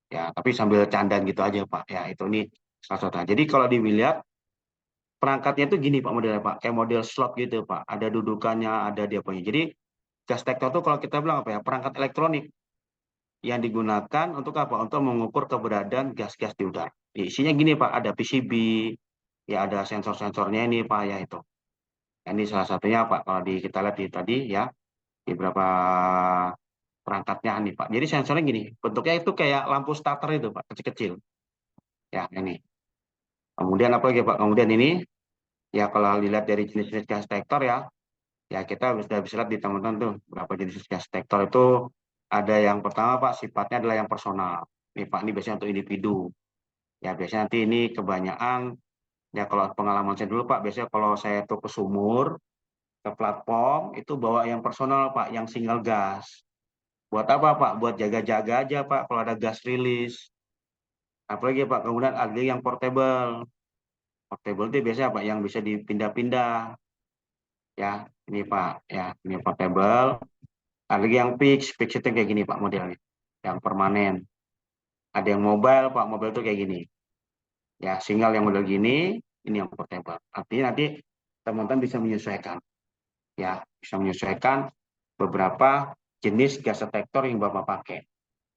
Ya, tapi sambil candaan gitu aja Pak. Ya itu ini salah satu. Jadi kalau dilihat perangkatnya itu gini Pak modelnya Pak, kayak model slot gitu Pak. Ada dudukannya, ada dia punya. Jadi gas detektor itu kalau kita bilang apa ya, perangkat elektronik yang digunakan untuk apa? Untuk mengukur keberadaan gas-gas di udara. Isinya gini Pak, ada PCB, ya ada sensor-sensornya ini Pak ya itu. Ini salah satunya Pak kalau kita lihat di tadi ya di beberapa perangkatnya nih Pak. Jadi sensornya gini, bentuknya itu kayak lampu starter itu Pak, kecil-kecil. Ya ini. Kemudian apa lagi Pak? Kemudian ini ya kalau dilihat dari jenis-jenis gas detektor ya, ya kita bisa lihat di teman-teman tuh berapa jenis gas detektor itu ada yang pertama Pak sifatnya adalah yang personal. Nih Pak ini biasanya untuk individu. Ya biasanya nanti ini kebanyakan ya kalau pengalaman saya dulu Pak biasanya kalau saya tuh ke sumur ke platform itu bawa yang personal Pak yang single gas. Buat apa Pak? Buat jaga-jaga aja Pak kalau ada gas rilis. Apalagi Pak kemudian ada yang portable. Portable itu biasanya Pak yang bisa dipindah-pindah ya. Ini Pak ya ini portable. Ada lagi yang fix itu kayak gini Pak modelnya, yang permanen. Ada yang mobile Pak, mobile itu kayak gini. Ya, single yang model gini, ini yang portable. Artinya nanti teman-teman bisa menyesuaikan. Ya, bisa menyesuaikan beberapa jenis gas detektor yang Bapak pakai.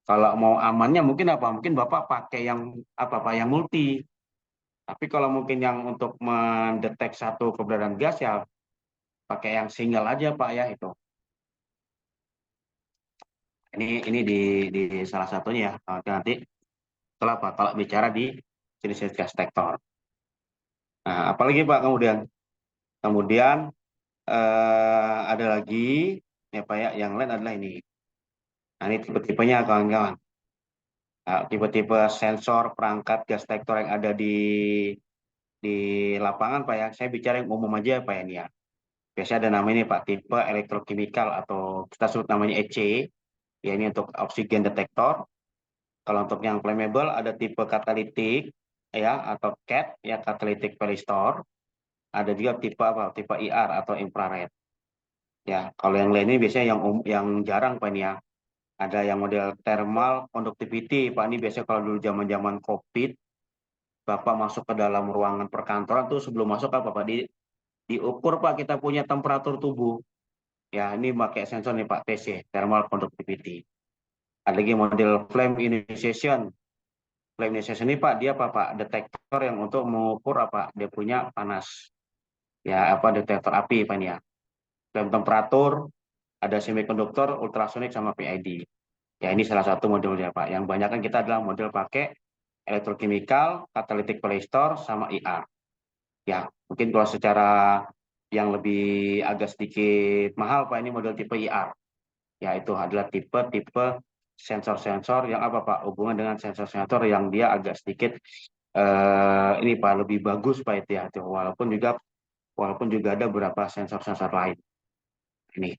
Kalau mau amannya mungkin apa? Mungkin Bapak pakai yang apa Pak, yang multi. Tapi kalau mungkin yang untuk mendetek satu keberadaan gas ya pakai yang single aja Pak ya itu. Ini di salah satunya ya. Nanti setelah Pak kalau bicara di jenis gas detektor. Nah, apalagi Pak kemudian? Kemudian ada lagi ya Pak ya, yang lain adalah ini. Nah, ini tipe-tipenya kawan-kawan. Nah, tipe-tipe sensor perangkat gas detektor yang ada di lapangan Pak ya. Saya bicara yang umum aja Pak ya ini ya. Biasanya ada namanya Pak tipe elektrokimikal atau kita sebut namanya EC. Ya ini untuk oksigen detektor. Kalau untuk yang flammable ada tipe katalitik ya atau CAT ya catalytic peristor. Ada juga tipe apa? Tipe IR atau infrared. Ya, kalau yang lain ini biasanya yang jarang Pak ini ya. Ada yang model thermal conductivity, Pak ini biasanya kalau dulu zaman-zaman COVID, Bapak masuk ke dalam ruangan perkantoran tuh sebelum masuk apa Pak? Diukur Pak kita punya temperatur tubuh. Ya, ini pakai sensor nih Pak TC, thermal conductivity. Ada lagi model flame ionization. Flame ionization ini Pak, dia apa Pak? Detektor yang untuk mengukur apa? Dia punya panas. Ya, apa detektor api Pak ini ya. Flame temperatur, ada semikonduktor, ultrasonik sama PID. Ya, ini salah satu modelnya Pak. Yang banyak kan kita adalah model pakai elektrokimikal, catalytic playstore, sama IR. Ya, mungkin kalau secara yang lebih agak sedikit mahal Pak, ini model tipe IR. Ya, itu adalah tipe-tipe sensor-sensor yang apa Pak? Hubungan dengan sensor-sensor yang dia agak sedikit ini Pak lebih bagus Pak itu ya. Walaupun juga ada beberapa sensor-sensor lain. Ini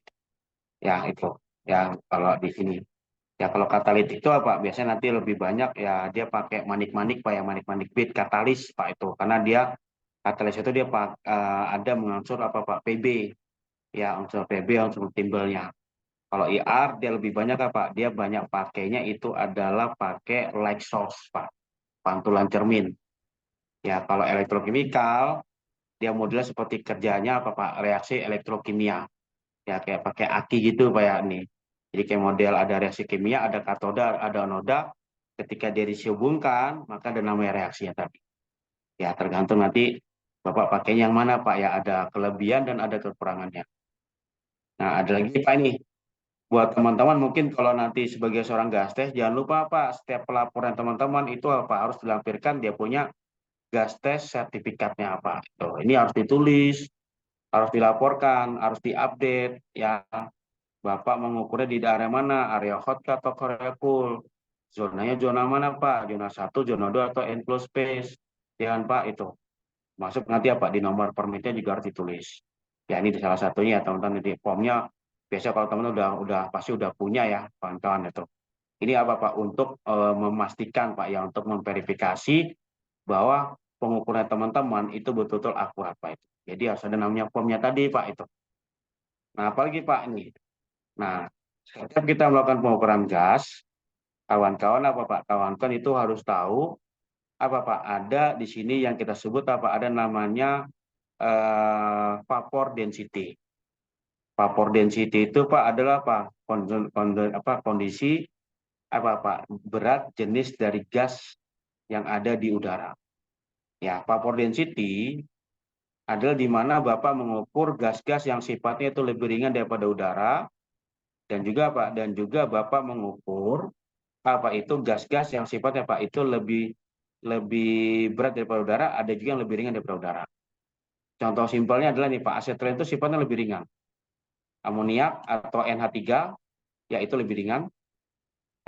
ya itu. Ya kalau di sini. Ya kalau katalis itu apa? Biasanya nanti lebih banyak ya dia pakai manik-manik Pak ya, manik-manik bit katalis Pak itu. Karena dia katalis itu dia ada mengunsur apa Pak? PB. Ya unsur PB, unsur timbelnya. Kalau IR dia lebih banyak apa? Dia banyak pakainya itu adalah pakai light source Pak. Pantulan cermin. Ya kalau elektrokimikal dia modelnya seperti kerjanya apa Pak? Reaksi elektrokimia. Ya kayak pakai aki gitu Pak ya nih. Jadi kayak model ada reaksi kimia, ada katoda, ada anoda. Ketika dia dihubungkan, maka ada namanya reaksinya tadi. Ya tergantung nanti Bapak pakai yang mana Pak ya. Ada kelebihan dan ada kekurangannya. Nah ada lagi Pak ini. Buat teman-teman mungkin kalau nanti sebagai seorang gastes, jangan lupa Pak, setiap pelaporan teman-teman itu apa harus dilampirkan dia punya gastes sertifikatnya apa. Tuh, ini harus ditulis, harus dilaporkan, harus diupdate ya. Bapak mengukurnya di daerah mana? Area hot atau area cool? Zonanya zona mana, Pak? Zona 1, zona 2, atau enclosed space? Jangan, Pak, itu. Masuk nanti apa? Di nomor permitnya juga harus ditulis. Ya, ini salah satunya ya, teman-teman. Di formnya, biasa kalau teman-teman udah pasti udah punya ya, kawan-kawan itu. Ini apa, Pak? Untuk memastikan, Pak, ya, untuk memverifikasi bahwa pengukuran teman-teman itu betul-betul akurat, Pak. Itu. Jadi harus ada namanya formnya tadi, Pak, itu. Nah, apalagi, Pak, ini. Nah, setiap kita melakukan pengukuran gas, kawan-kawan apa Pak? Kawan-kawan itu harus tahu apa Pak? Ada di sini yang kita sebut apa? Ada namanya vapor density. Vapor density itu Pak adalah apa? Kondisi apa Pak? Berat jenis dari gas yang ada di udara. Ya, vapor density adalah di mana Bapak mengukur gas-gas yang sifatnya itu lebih ringan daripada udara dan juga Pak dan juga Bapak mengukur apa itu gas-gas yang sifatnya Pak itu lebih lebih berat daripada udara, ada juga yang lebih ringan daripada udara. Contoh simpelnya adalah nih Pak, asetilén itu sifatnya lebih ringan. Amoniak atau NH3 ya itu lebih ringan.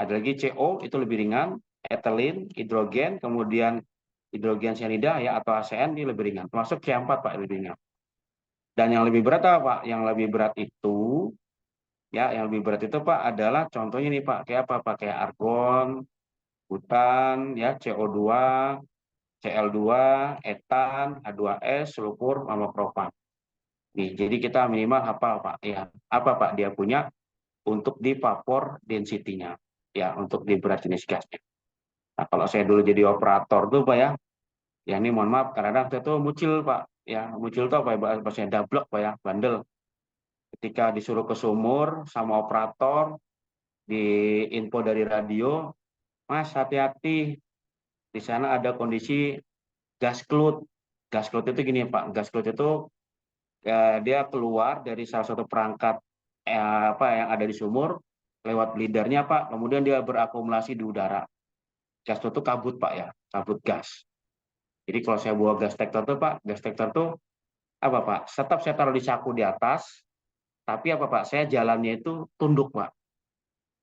Ada lagi CO itu lebih ringan, ethylene, hidrogen, kemudian hidrogen cyanida ya atau ACN ini lebih ringan. Termasuk C4 Pak lebih ringan. Dan yang lebih berat apa Pak? Yang lebih berat itu ya yang lebih berat itu Pak adalah contohnya nih Pak, kayak apa Pak? Kayak argon, butan, ya CO2, Cl2, etan, H2S, sulfur, sama propan. Nih, jadi kita minimal hafal Pak, ya apa Pak dia punya untuk di vapor density-nya, ya untuk di berat jenis gasnya. Nah kalau saya dulu jadi operator tuh Pak ya ini mohon maaf kadang-kadang saya tuh mucil Pak, ya mucil tuh apa ya bahasanya dablek Pak ya, bandel. Ketika disuruh ke sumur sama operator, di info dari radio, Mas hati-hati di sana ada kondisi gas cloud. Gas cloud itu gini Pak, gas cloud itu dia keluar dari salah satu perangkat apa yang ada di sumur lewat bleedernya Pak, kemudian dia berakumulasi di udara. Gas itu kabut Pak ya, kabut gas. Jadi kalau saya bawa gas detector tuh Pak, gas detector tuh apa Pak? Tetap saya taruh di saku di atas, tapi apa Pak? Saya jalannya itu tunduk Pak.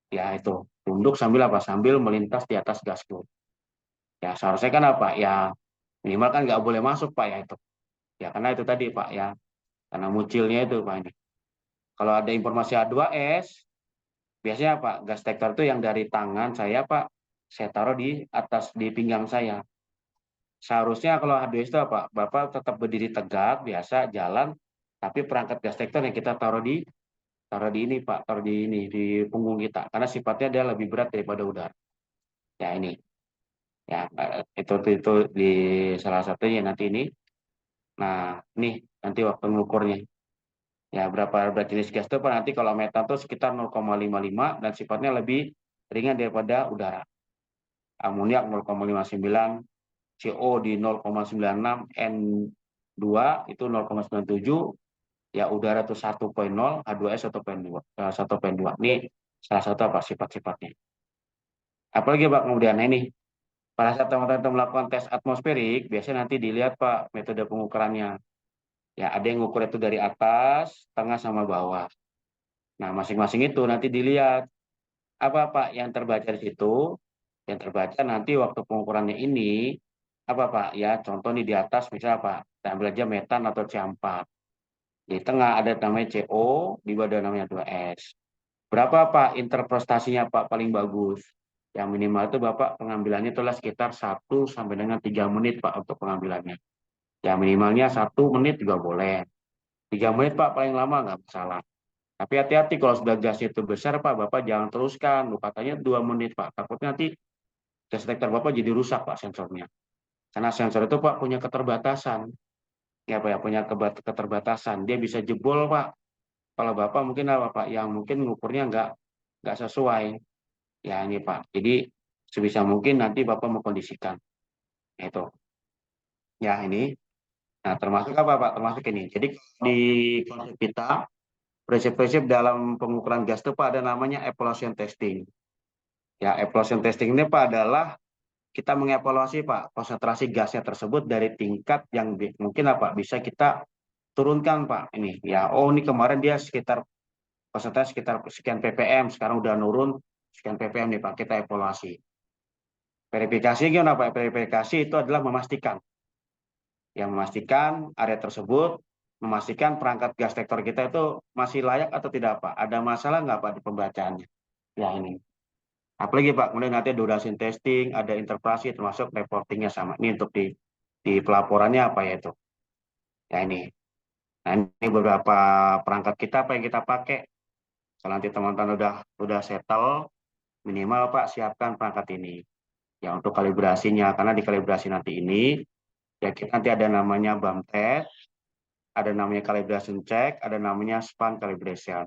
Ya itu tunduk sambil apa? Sambil melintas di atas gas itu. Ya seharusnya kan apa? Ya minimal kan nggak boleh masuk Pak ya itu. Ya karena itu tadi Pak ya, karena mucilnya itu Pak ini. Kalau ada informasi H2S, biasanya Pak, gas detector itu yang dari tangan saya Pak, saya taruh di atas di pinggang saya. Seharusnya kalau H2S itu apa? Bapak tetap berdiri tegak, biasa jalan, tapi perangkat gas detector yang kita taruh di ini Pak, taruh di ini di punggung kita, karena sifatnya dia lebih berat daripada udara. Ya ini, ya itu di salah satunya nanti ini. Nah, nih nanti waktu mengukurnya. Ya berapa berat jenis gas itu Pak nanti kalau metan itu sekitar 0,55 dan sifatnya lebih ringan daripada udara. Amoniak 0,59, CO di 0,96, N2 itu 0,97, ya udara itu 1,0, H2S 1,2. 1,2. Ini salah satu apa sifat-sifatnya. Apalagi Pak kemudian ini pada saat teman-teman melakukan tes atmosferik, biasanya nanti dilihat Pak metode pengukurannya. Ya, ada yang ngukur itu dari atas, tengah sama bawah. Nah, masing-masing itu nanti dilihat apa Pak yang terbaca di situ. Yang terbaca nanti waktu pengukurannya ini apa Pak ya, contoh nih di atas misalnya apa, kita ambil aja metan atau C4. Di tengah ada namanya CO, di bawah ada namanya 2S. Berapa Pak interpretasinya Pak paling bagus? Yang minimal itu Bapak pengambilannya itulah sekitar 1 sampai dengan 3 menit Pak untuk pengambilannya. Ya minimalnya 1 menit juga boleh. 3 menit Pak paling lama nggak masalah. Tapi hati-hati kalau sudah gas itu besar Pak, Bapak jangan teruskan. Lu katanya 2 menit Pak. Takutnya nanti gas detektor Bapak jadi rusak Pak sensornya. Karena sensor itu Pak punya keterbatasan. Ya Pak ya punya keterbatasan. Dia bisa jebol Pak. Kalau Bapak mungkin apa Pak yang mungkin ngukurnya nggak sesuai. Ya ini Pak. Jadi sebisa mungkin nanti Bapak mengkondisikan. Itu. Ya ini. Nah termasuk apa Pak? Termasuk ini. Jadi di konsep kita prinsip-prinsip dalam pengukuran gas itu Pak ada namanya evaluation testing. Ya, evaluation testing ini Pak adalah kita mengevaluasi Pak konsentrasi gasnya tersebut dari tingkat yang mungkin apa bisa kita turunkan Pak ini. Ya, oh ini kemarin dia sekitar konsentrasi sekitar sekian ppm, sekarang udah nurun sekian ppm nih Pak, kita evaluasi. Verifikasi gimana Pak? Verifikasi itu adalah memastikan memastikan area tersebut, memastikan perangkat gas detektor kita itu masih layak atau tidak Pak. Ada masalah nggak Pak di pembacaannya? Ya ini. Apalagi Pak, kemudian nanti durasi testing, ada interpretasi termasuk reportingnya sama. Ini untuk di pelaporannya apa ya itu? Ya ini. Nah ini beberapa perangkat kita apa yang kita pakai. Kalau nanti teman-teman udah settle, minimal Pak siapkan perangkat ini. Ya untuk kalibrasinya, karena di kalibrasi nanti ini, ya kita nanti ada namanya BAM test, ada namanya calibration check, ada namanya span calibration.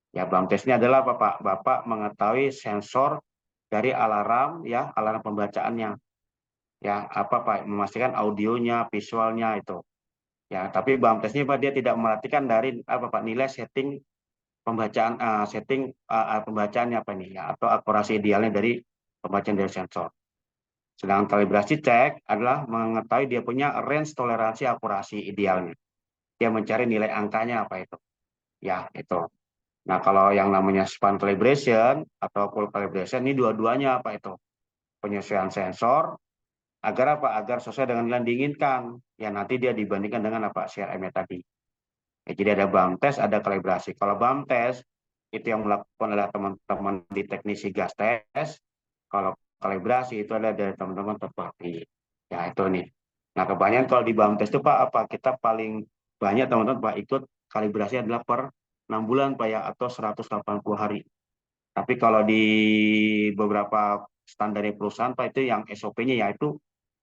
Ya BAM test ini adalah apa Pak? Bapak mengetahui sensor dari alarm ya, alarm pembacaannya. Ya apa Pak? Memastikan audionya, visualnya itu. Ya, tapi BAM testnya Pak dia tidak memperhatikan dari apa Pak nilai setting pembacaan pembacaannya apa nih ya atau akurasi idealnya dari pembacaan dari sensor. Sedangkan kalibrasi cek adalah mengetahui dia punya range toleransi akurasi idealnya. Dia mencari nilai angkanya apa itu. Ya, itu. Nah, kalau yang namanya span calibration atau full calibration ini dua-duanya apa itu? Penyesuaian sensor agar apa? Agar sesuai dengan yang diinginkan. Ya, nanti dia dibandingkan dengan apa? CRM-nya tadi. Ya, jadi ada BAM test, ada kalibrasi. Kalau BAM test itu yang melakukan adalah teman-teman di teknisi gas test. Kalau kalibrasi itu ada dari teman-teman third party. Ya itu nih. Nah kebanyakan kalau di BAM test itu Pak apa kita paling banyak teman-teman Pak ikut kalibrasi adalah per 6 bulan Pak ya atau 180 hari. Tapi kalau di beberapa standar perusahaan Pak itu yang SOP-nya yaitu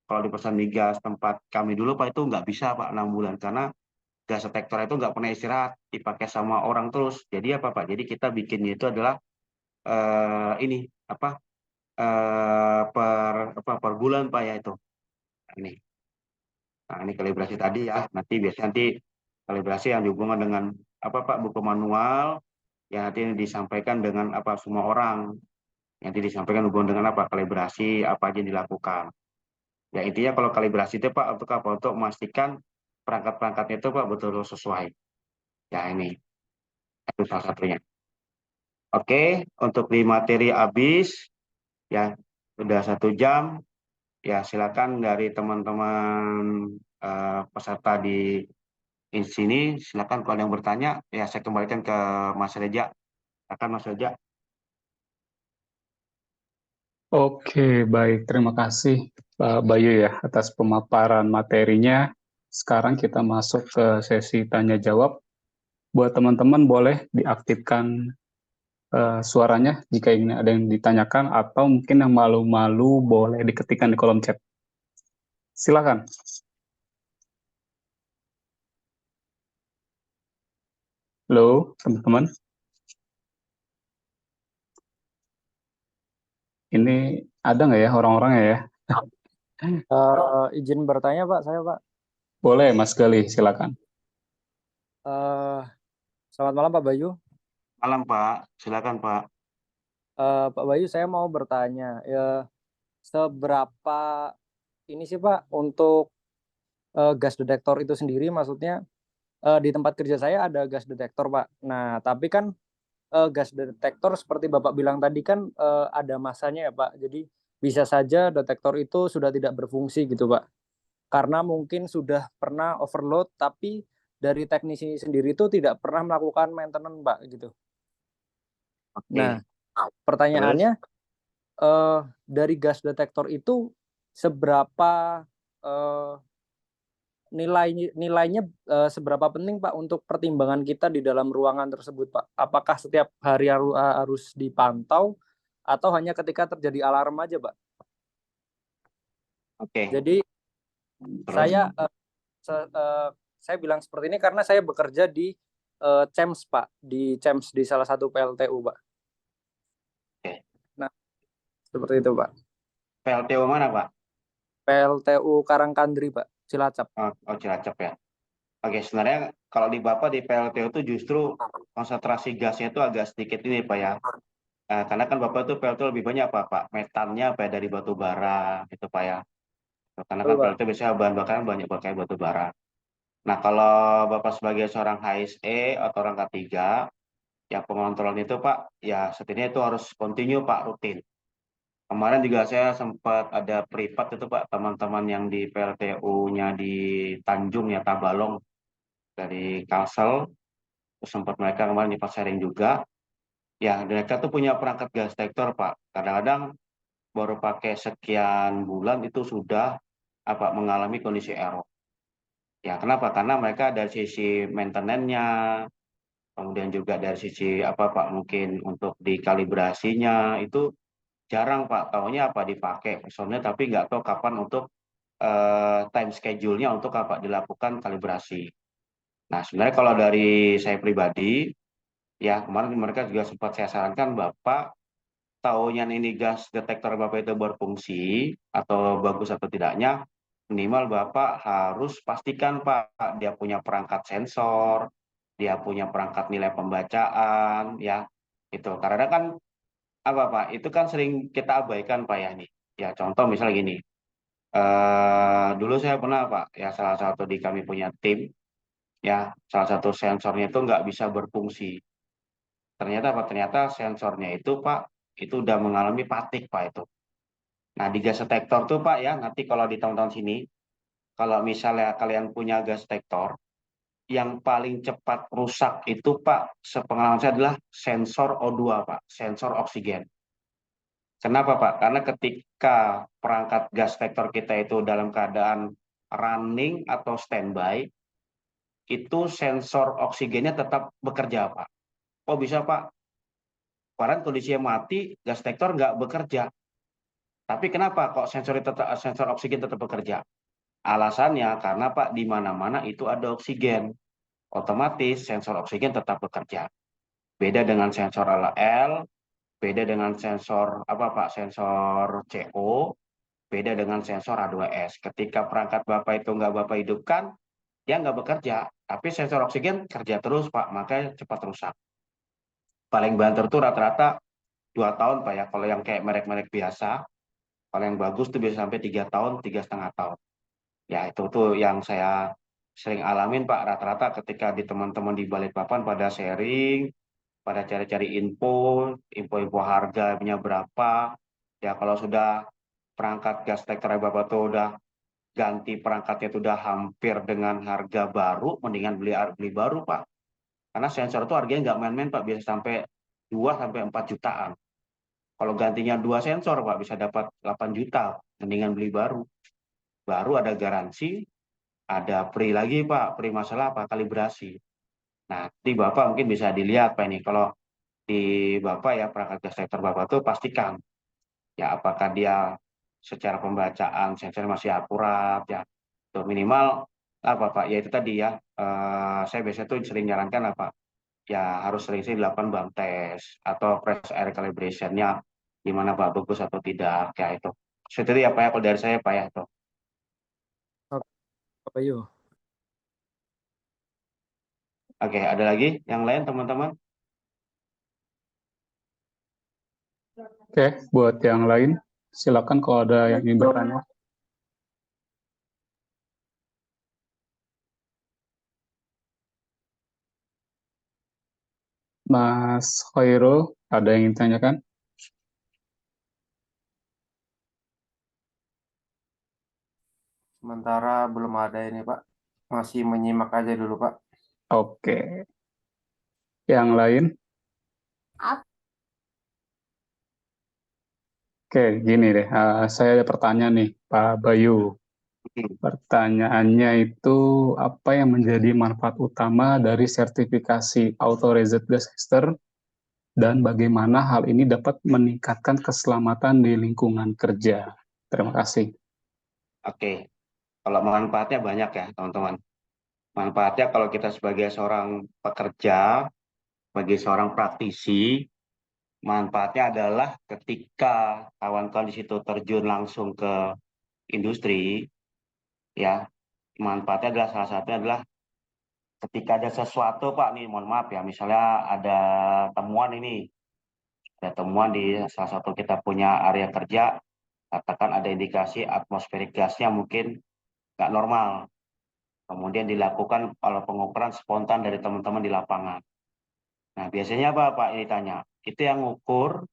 kalau di perusahaan migas tempat kami dulu Pak itu nggak bisa Pak 6 bulan karena gas detektor itu nggak pernah istirahat dipakai sama orang terus. Jadi apa Pak? Jadi kita bikinnya itu adalah ini apa per bulan Pak ya itu. Ini. Nah, ini kalibrasi tadi ya. Nanti kalibrasi yang dihubungkan dengan apa Pak buku manual yang nanti ini disampaikan dengan apa semua orang. Nanti disampaikan hubungan dengan apa kalibrasi apa aja yang dilakukan. Ya intinya kalau kalibrasi itu Pak untuk apa? Untuk memastikan perangkat-perangkatnya itu Pak betul-betul sesuai. Ya ini itu salah satunya. Oke, untuk di materi habis ya sudah 1 jam. Ya silakan dari teman-teman peserta di sini, silakan kalau ada yang bertanya, ya saya kembalikan ke Mas Reja. Silakan Mas Reja. Oke, baik. Terima kasih Pak Bayu ya atas pemaparan materinya. Sekarang kita masuk ke sesi tanya jawab. Buat teman-teman boleh diaktifkan suaranya jika ingin ada yang ditanyakan atau mungkin yang malu-malu boleh diketikkan di kolom chat. Silakan. Halo, teman-teman. Ini ada nggak ya orang-orangnya ya? Izin bertanya Pak, saya Pak. Boleh, Mas Galih, silakan. Eh, Selamat malam Pak Bayu. Malam Pak, silakan Pak. Pak Bayu, saya mau bertanya, ya seberapa ini sih Pak untuk gas detektor itu sendiri? Maksudnya di tempat kerja saya ada gas detektor Pak. Nah, tapi kan gas detektor seperti Bapak bilang tadi kan ada masanya ya Pak. Jadi bisa saja detektor itu sudah tidak berfungsi gitu Pak. Karena mungkin sudah pernah overload, tapi dari teknisi sendiri itu tidak pernah melakukan maintenance Pak gitu. Nah, Oke, terus? pertanyaannya eh, dari gas detektor itu seberapa eh, nilainya seberapa penting Pak untuk pertimbangan kita di dalam ruangan tersebut Pak? Apakah setiap hari harus dipantau atau hanya ketika terjadi alarm aja Pak? Oke, Jadi terus? saya se- eh, saya bilang seperti ini karena saya bekerja di CEMS Pak, di CEMS di salah satu PLTU Pak. Oke. Nah, seperti itu Pak. PLTU mana Pak? PLTU Karangkandri Pak, Cilacap. Oh, Cilacap ya. Oke, sebenarnya kalau di Bapak di PLTU itu justru konsentrasi gasnya itu agak sedikit ini Pak ya. Karena kan Bapak itu PLTU lebih banyak apa Pak? Metannya apa ya, dari batu bara gitu Pak ya. Karena kan Betul Pak. PLTU biasanya bahan bakarnya banyak pakai batu bara. Nah, kalau Bapak sebagai seorang HSE atau orang K3, ya pengontrolan itu Pak, ya setidaknya itu harus continue Pak, rutin. Kemarin juga saya sempat ada privat itu Pak, teman-teman yang di PLTU-nya di Tanjung ya, Tabalong, dari Kalsel, terus sempat mereka kemarin di sharing juga. Ya, mereka tuh punya perangkat gas detektor Pak. Kadang-kadang baru pakai sekian bulan itu sudah mengalami kondisi error. Ya, kenapa? Karena mereka dari sisi maintenance-nya, kemudian juga dari sisi Pak mungkin untuk dikalibrasinya itu jarang Pak. Taunya dipakai personnya tapi nggak tahu kapan untuk time schedule-nya untuk dilakukan kalibrasi. Nah, sebenarnya kalau dari saya pribadi, ya kemarin mereka juga sempat saya sarankan Bapak, taunya ini gas detektor Bapak itu berfungsi atau bagus atau tidaknya, minimal Bapak harus pastikan Pak, dia punya perangkat sensor, dia punya perangkat nilai pembacaan, ya, itu. Karena kan Pak, itu kan sering kita abaikan Pak ya nih. Ya, contoh misalnya gini, dulu saya pernah Pak, ya salah satu di kami punya tim, ya salah satu sensornya itu nggak bisa berfungsi. Ternyata apa? Ternyata sensornya itu Pak, itu udah mengalami fatigue Pak itu. Nah di gas detektor tuh Pak ya, nanti kalau di tahun-tahun sini, kalau misalnya kalian punya gas detektor, yang paling cepat rusak itu Pak, sepengalaman saya adalah sensor O2 Pak, sensor oksigen. Kenapa Pak? Karena ketika perangkat gas detektor kita itu dalam keadaan running atau standby, itu sensor oksigennya tetap bekerja Pak. Oh bisa Pak, padahal kondisinya mati, gas detektor nggak bekerja. Tapi kenapa kok sensor oksigen tetap bekerja? Alasannya karena Pak di mana-mana itu ada oksigen. Otomatis sensor oksigen tetap bekerja. Beda dengan sensor LL, beda dengan sensor Pak? Sensor CO, beda dengan sensor H2S. Ketika perangkat Bapak itu nggak Bapak hidupkan, dia nggak bekerja. Tapi sensor oksigen kerja terus Pak, makanya cepat rusak. Paling banter tuh rata-rata 2 tahun Pak ya. Kalau yang kayak merek-merek biasa, kalau yang bagus tuh bisa sampai 3 tahun, 3,5 tahun. Ya itu tuh yang saya sering alamin Pak. Rata-rata ketika di teman-teman di Balikpapan pada sharing, pada cari-cari info-info harganya berapa. Ya kalau sudah perangkat gas detektor Bapak tuh udah ganti perangkatnya itu udah hampir dengan harga baru, mendingan beli baru Pak. Karena sensor itu harganya nggak main-main Pak, bisa sampai 2 sampai 4 jutaan. Kalau gantinya 2 sensor Pak bisa dapat 8 juta, mendingan beli baru. Baru ada garansi, ada free lagi Pak, free masalah apa kalibrasi. Nah, di Bapak mungkin bisa dilihat Pak ini kalau di Bapak ya perangkat gas detektor Bapak tuh pastikan ya apakah dia secara pembacaan sensor masih akurat ya. Tuh minimal Pak ya itu tadi ya saya biasanya tuh sering nyarankan ya harus sering-sering dilakukan BAM test atau fresh air calibration-nya gimana Pak, bagus atau tidak, ya itu. Itu ya Pak ya, kalau dari saya Pak ya itu. Oke, Pak Bayu. Oke, ada lagi yang lain teman-teman? Oke, buat yang lain, silakan kalau ada yang ingin bertanya. Mas Khairul, ada yang ingin tanyakan? Sementara belum ada ini Pak, masih menyimak aja dulu Pak. Oke. Yang lain? Oke, gini deh. Saya ada pertanyaan nih, Pak Bayu. Pertanyaannya itu, apa yang menjadi manfaat utama dari sertifikasi Authorized Gas Tester dan bagaimana hal ini dapat meningkatkan keselamatan di lingkungan kerja? Terima kasih. Oke, kalau manfaatnya banyak ya teman-teman. Manfaatnya kalau kita sebagai seorang pekerja, sebagai seorang praktisi, manfaatnya adalah ketika kawan-kawan di situ terjun langsung ke industri, ya, manfaatnya adalah salah satunya adalah ketika ada sesuatu Pak, nih mohon maaf ya, misalnya ada temuan ini, ada temuan di salah satu kita punya area kerja, katakan ada indikasi atmosferik gasnya mungkin nggak normal, kemudian dilakukan kalau pengukuran spontan dari teman-teman di lapangan. Nah, biasanya apa Pak ini tanya, itu yang ngukur,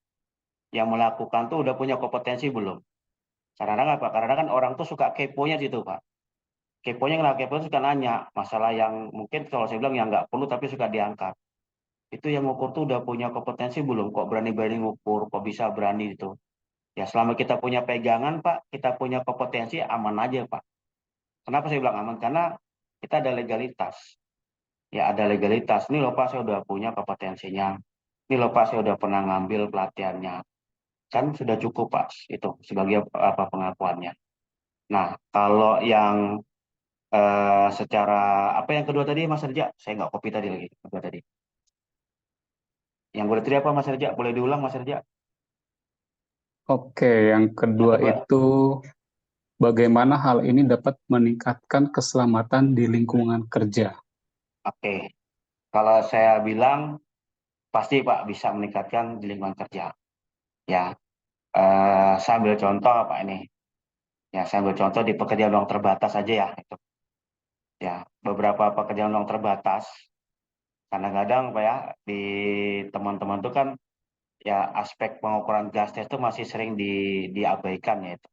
yang melakukan tuh udah punya kompetensi belum? Kadang-kadang apa? Kadang-kadang kan orang tuh suka keponya gitu Pak. Keponya nggak kepo suka nanya masalah yang mungkin kalau saya bilang yang nggak perlu tapi suka diangkat. Itu yang ngukur tuh udah punya kompetensi belum? Kok berani-berani ngukur? Kok bisa berani itu? Ya selama kita punya pegangan Pak, kita punya kompetensi aman aja Pak. Kenapa saya bilang aman? Karena kita ada legalitas. Ya ada legalitas. Ini loh Pak, saya udah punya kompetensinya. Ini loh Pak, saya udah pernah ngambil pelatihannya. Kan sudah cukup Pak, itu sebagai apa pengakuannya. Nah, kalau yang secara apa yang kedua tadi Mas Rija? Saya nggak copy tadi lagi kedua tadi. Yang boleh tadi apa Mas Rija? Boleh diulang Mas Rija? Oke, yang kedua kedua. itu, bagaimana hal ini dapat meningkatkan keselamatan di lingkungan kerja? Oke, kalau saya bilang pasti Pak bisa meningkatkan di lingkungan kerja. Ya, saya ambil contoh Pak ini. Ya, saya ambil contoh di pekerjaan ruang terbatas aja ya. Itu. Ya, beberapa pekerjaan ruang terbatas. Kadang-kadang Pak ya di teman-teman itu kan ya aspek pengukuran gas test itu masih sering diabaikan ya itu.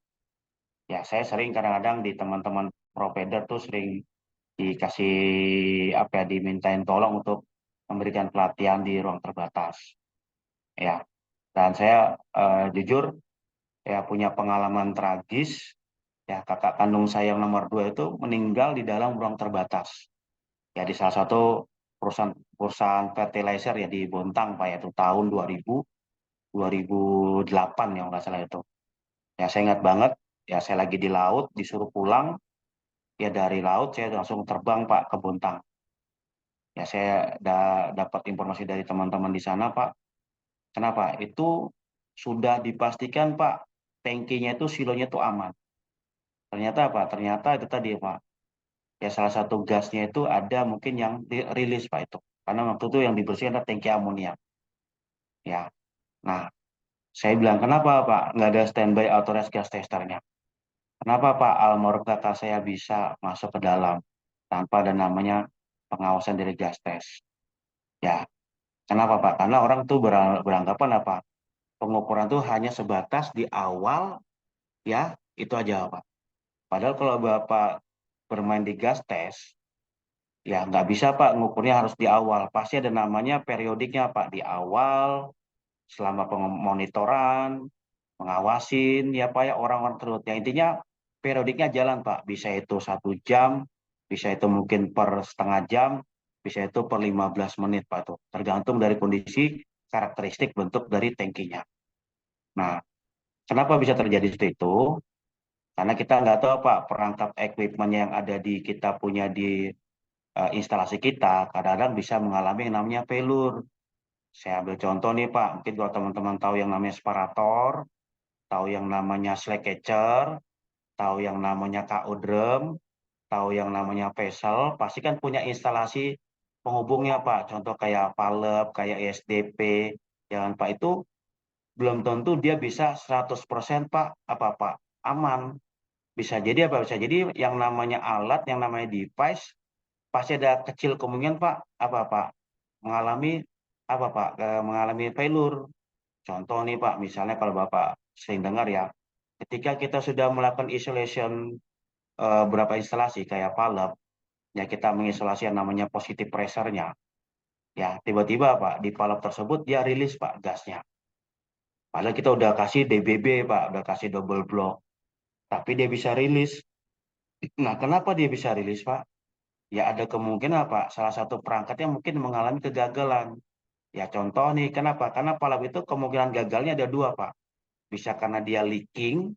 Ya, saya sering kadang-kadang di teman-teman provider tuh sering dikasih apa ya dimintain tolong untuk memberikan pelatihan di ruang terbatas. Ya, dan saya jujur ya punya pengalaman tragis ya kakak kandung saya yang nomor 2 itu meninggal di dalam ruang terbatas. Ya di salah satu perusahaan perusahaan fertilizer ya di Bontang Pak ya itu tahun 2008 ya nggak salah itu. Ya saya ingat banget ya saya lagi di laut disuruh pulang ya dari laut saya langsung terbang Pak ke Bontang. Ya saya dapat informasi dari teman-teman di sana Pak. Kenapa? Itu sudah dipastikan Pak tangkinya itu silonya itu aman. Ternyata apa? Ternyata itu tadi Pak. Ya salah satu gasnya itu ada mungkin yang rilis Pak itu. Karena waktu itu yang dibersihkan adalah tangki amonia. Ya. Nah, saya bilang kenapa Pak nggak ada standby authorized gas testernya? Kenapa Pak almarhum kakak saya bisa masuk ke dalam tanpa ada namanya pengawasan dari gas tes? Ya, kenapa Pak? Karena orang tuh beranggapan apa? Pengukuran tuh hanya sebatas di awal, ya itu aja Pak. Padahal kalau Bapak bermain di gas tes, ya nggak bisa Pak ngukurnya harus di awal. Pasti ada namanya periodiknya Pak. Di awal, selama pengonitoran, mengawasin, ya Pak ya orang-orang terus. Ya intinya periodiknya jalan Pak. Bisa itu 1 jam, bisa itu mungkin per setengah jam, bisa itu per 15 menit Pak tuh. Tergantung dari kondisi karakteristik bentuk dari tangkinya. Nah, kenapa bisa terjadi seperti itu? Karena kita nggak tahu Pak, perangkat equipment yang ada di kita punya di instalasi kita kadang-kadang bisa mengalami yang namanya failure. Saya ambil contoh nih Pak, mungkin kalau teman-teman tahu yang namanya separator, tahu yang namanya slack catcher, tahu yang namanya KO drum, tahu yang namanya vessel, pasti kan punya instalasi penghubungnya Pak. Contoh kayak palep, kayak ESDP, jangan Pak itu belum tentu dia bisa 100% Pak, apa Pak, aman. Bisa jadi apa? Bisa jadi yang namanya alat, yang namanya device, pasti ada kecil kemungkinan Pak, apa Pak, mengalami apa Pak, mengalami failure. Contoh nih Pak, misalnya kalau Bapak sering dengar ya, ketika kita sudah melakukan isolation beberapa instalasi kayak palep, ya kita mengisolasi yang namanya positive pressure-nya. Ya, tiba-tiba Pak, di palep tersebut dia rilis Pak gasnya. Padahal kita udah kasih DBB Pak, udah kasih double block, tapi dia bisa rilis. Nah, kenapa dia bisa rilis Pak? Ya ada kemungkinan Pak, salah satu perangkatnya mungkin mengalami kegagalan. Ya contoh nih, kenapa? Karena palep itu kemungkinan gagalnya ada dua Pak. Bisa karena dia leaking,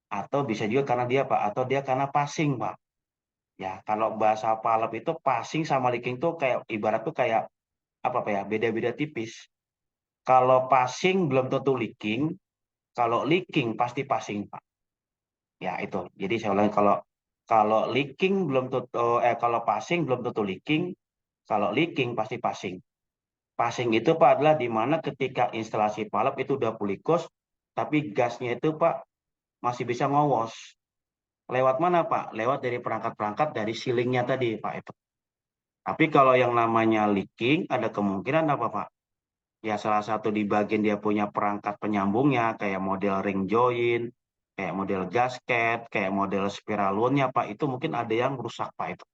atau bisa juga karena dia Pak, atau dia karena passing Pak. Ya, kalau bahasa palep itu passing sama leaking tuh kayak ibarat tuh kayak apa Pak ya, beda-beda tipis. Kalau passing belum tentu leaking, kalau leaking pasti passing Pak. Ya itu. Jadi saya ulangi, kalau kalau leaking belum tentu kalau passing belum tentu leaking, kalau leaking pasti passing. Passing itu Pak adalah di mana ketika instalasi palep itu udah pulih kos, tapi gasnya itu Pak masih bisa ngowos. Lewat mana Pak? Lewat dari perangkat-perangkat dari sealingnya tadi Pak itu. Tapi kalau yang namanya leaking ada kemungkinan apa Pak? Ya salah satu di bagian dia punya perangkat penyambungnya kayak model ring join, kayak model gasket, kayak model spiralunnya Pak, itu mungkin ada yang rusak Pak itu.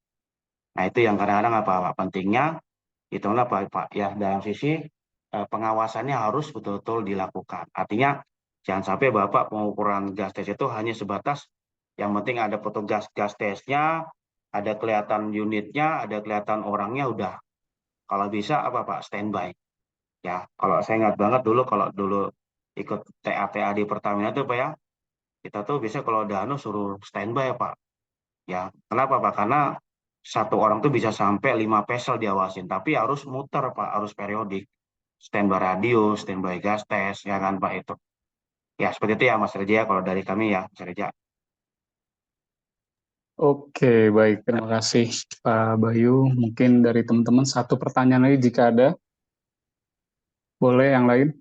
Nah itu yang kadang-kadang apa Pak? Pentingnya itu apa Pak? Ya dalam sisi pengawasannya harus betul-betul dilakukan. Artinya jangan sampai Bapak pengukuran gas tes itu hanya sebatas yang penting ada petugas gas tesnya, ada kelihatan unitnya, ada kelihatan orangnya udah. Kalau bisa apa Pak? Standby. Ya, kalau saya ingat banget dulu kalau dulu ikut TA-TA di Pertamina tuh Pak ya, kita tuh bisa kalau udah suruh standby ya Pak. Ya, kenapa Pak? Karena satu orang tuh bisa sampai 5 pesel diawasin, tapi harus muter Pak, harus periodik. Standby radio, standby gas tes, ya kan Pak itu. Ya, seperti itu ya Mas Reja, kalau dari kami ya Mas Reja. Oke, baik. Terima kasih Pak Bayu. Mungkin dari teman-teman satu pertanyaan lagi jika ada. Boleh yang lain?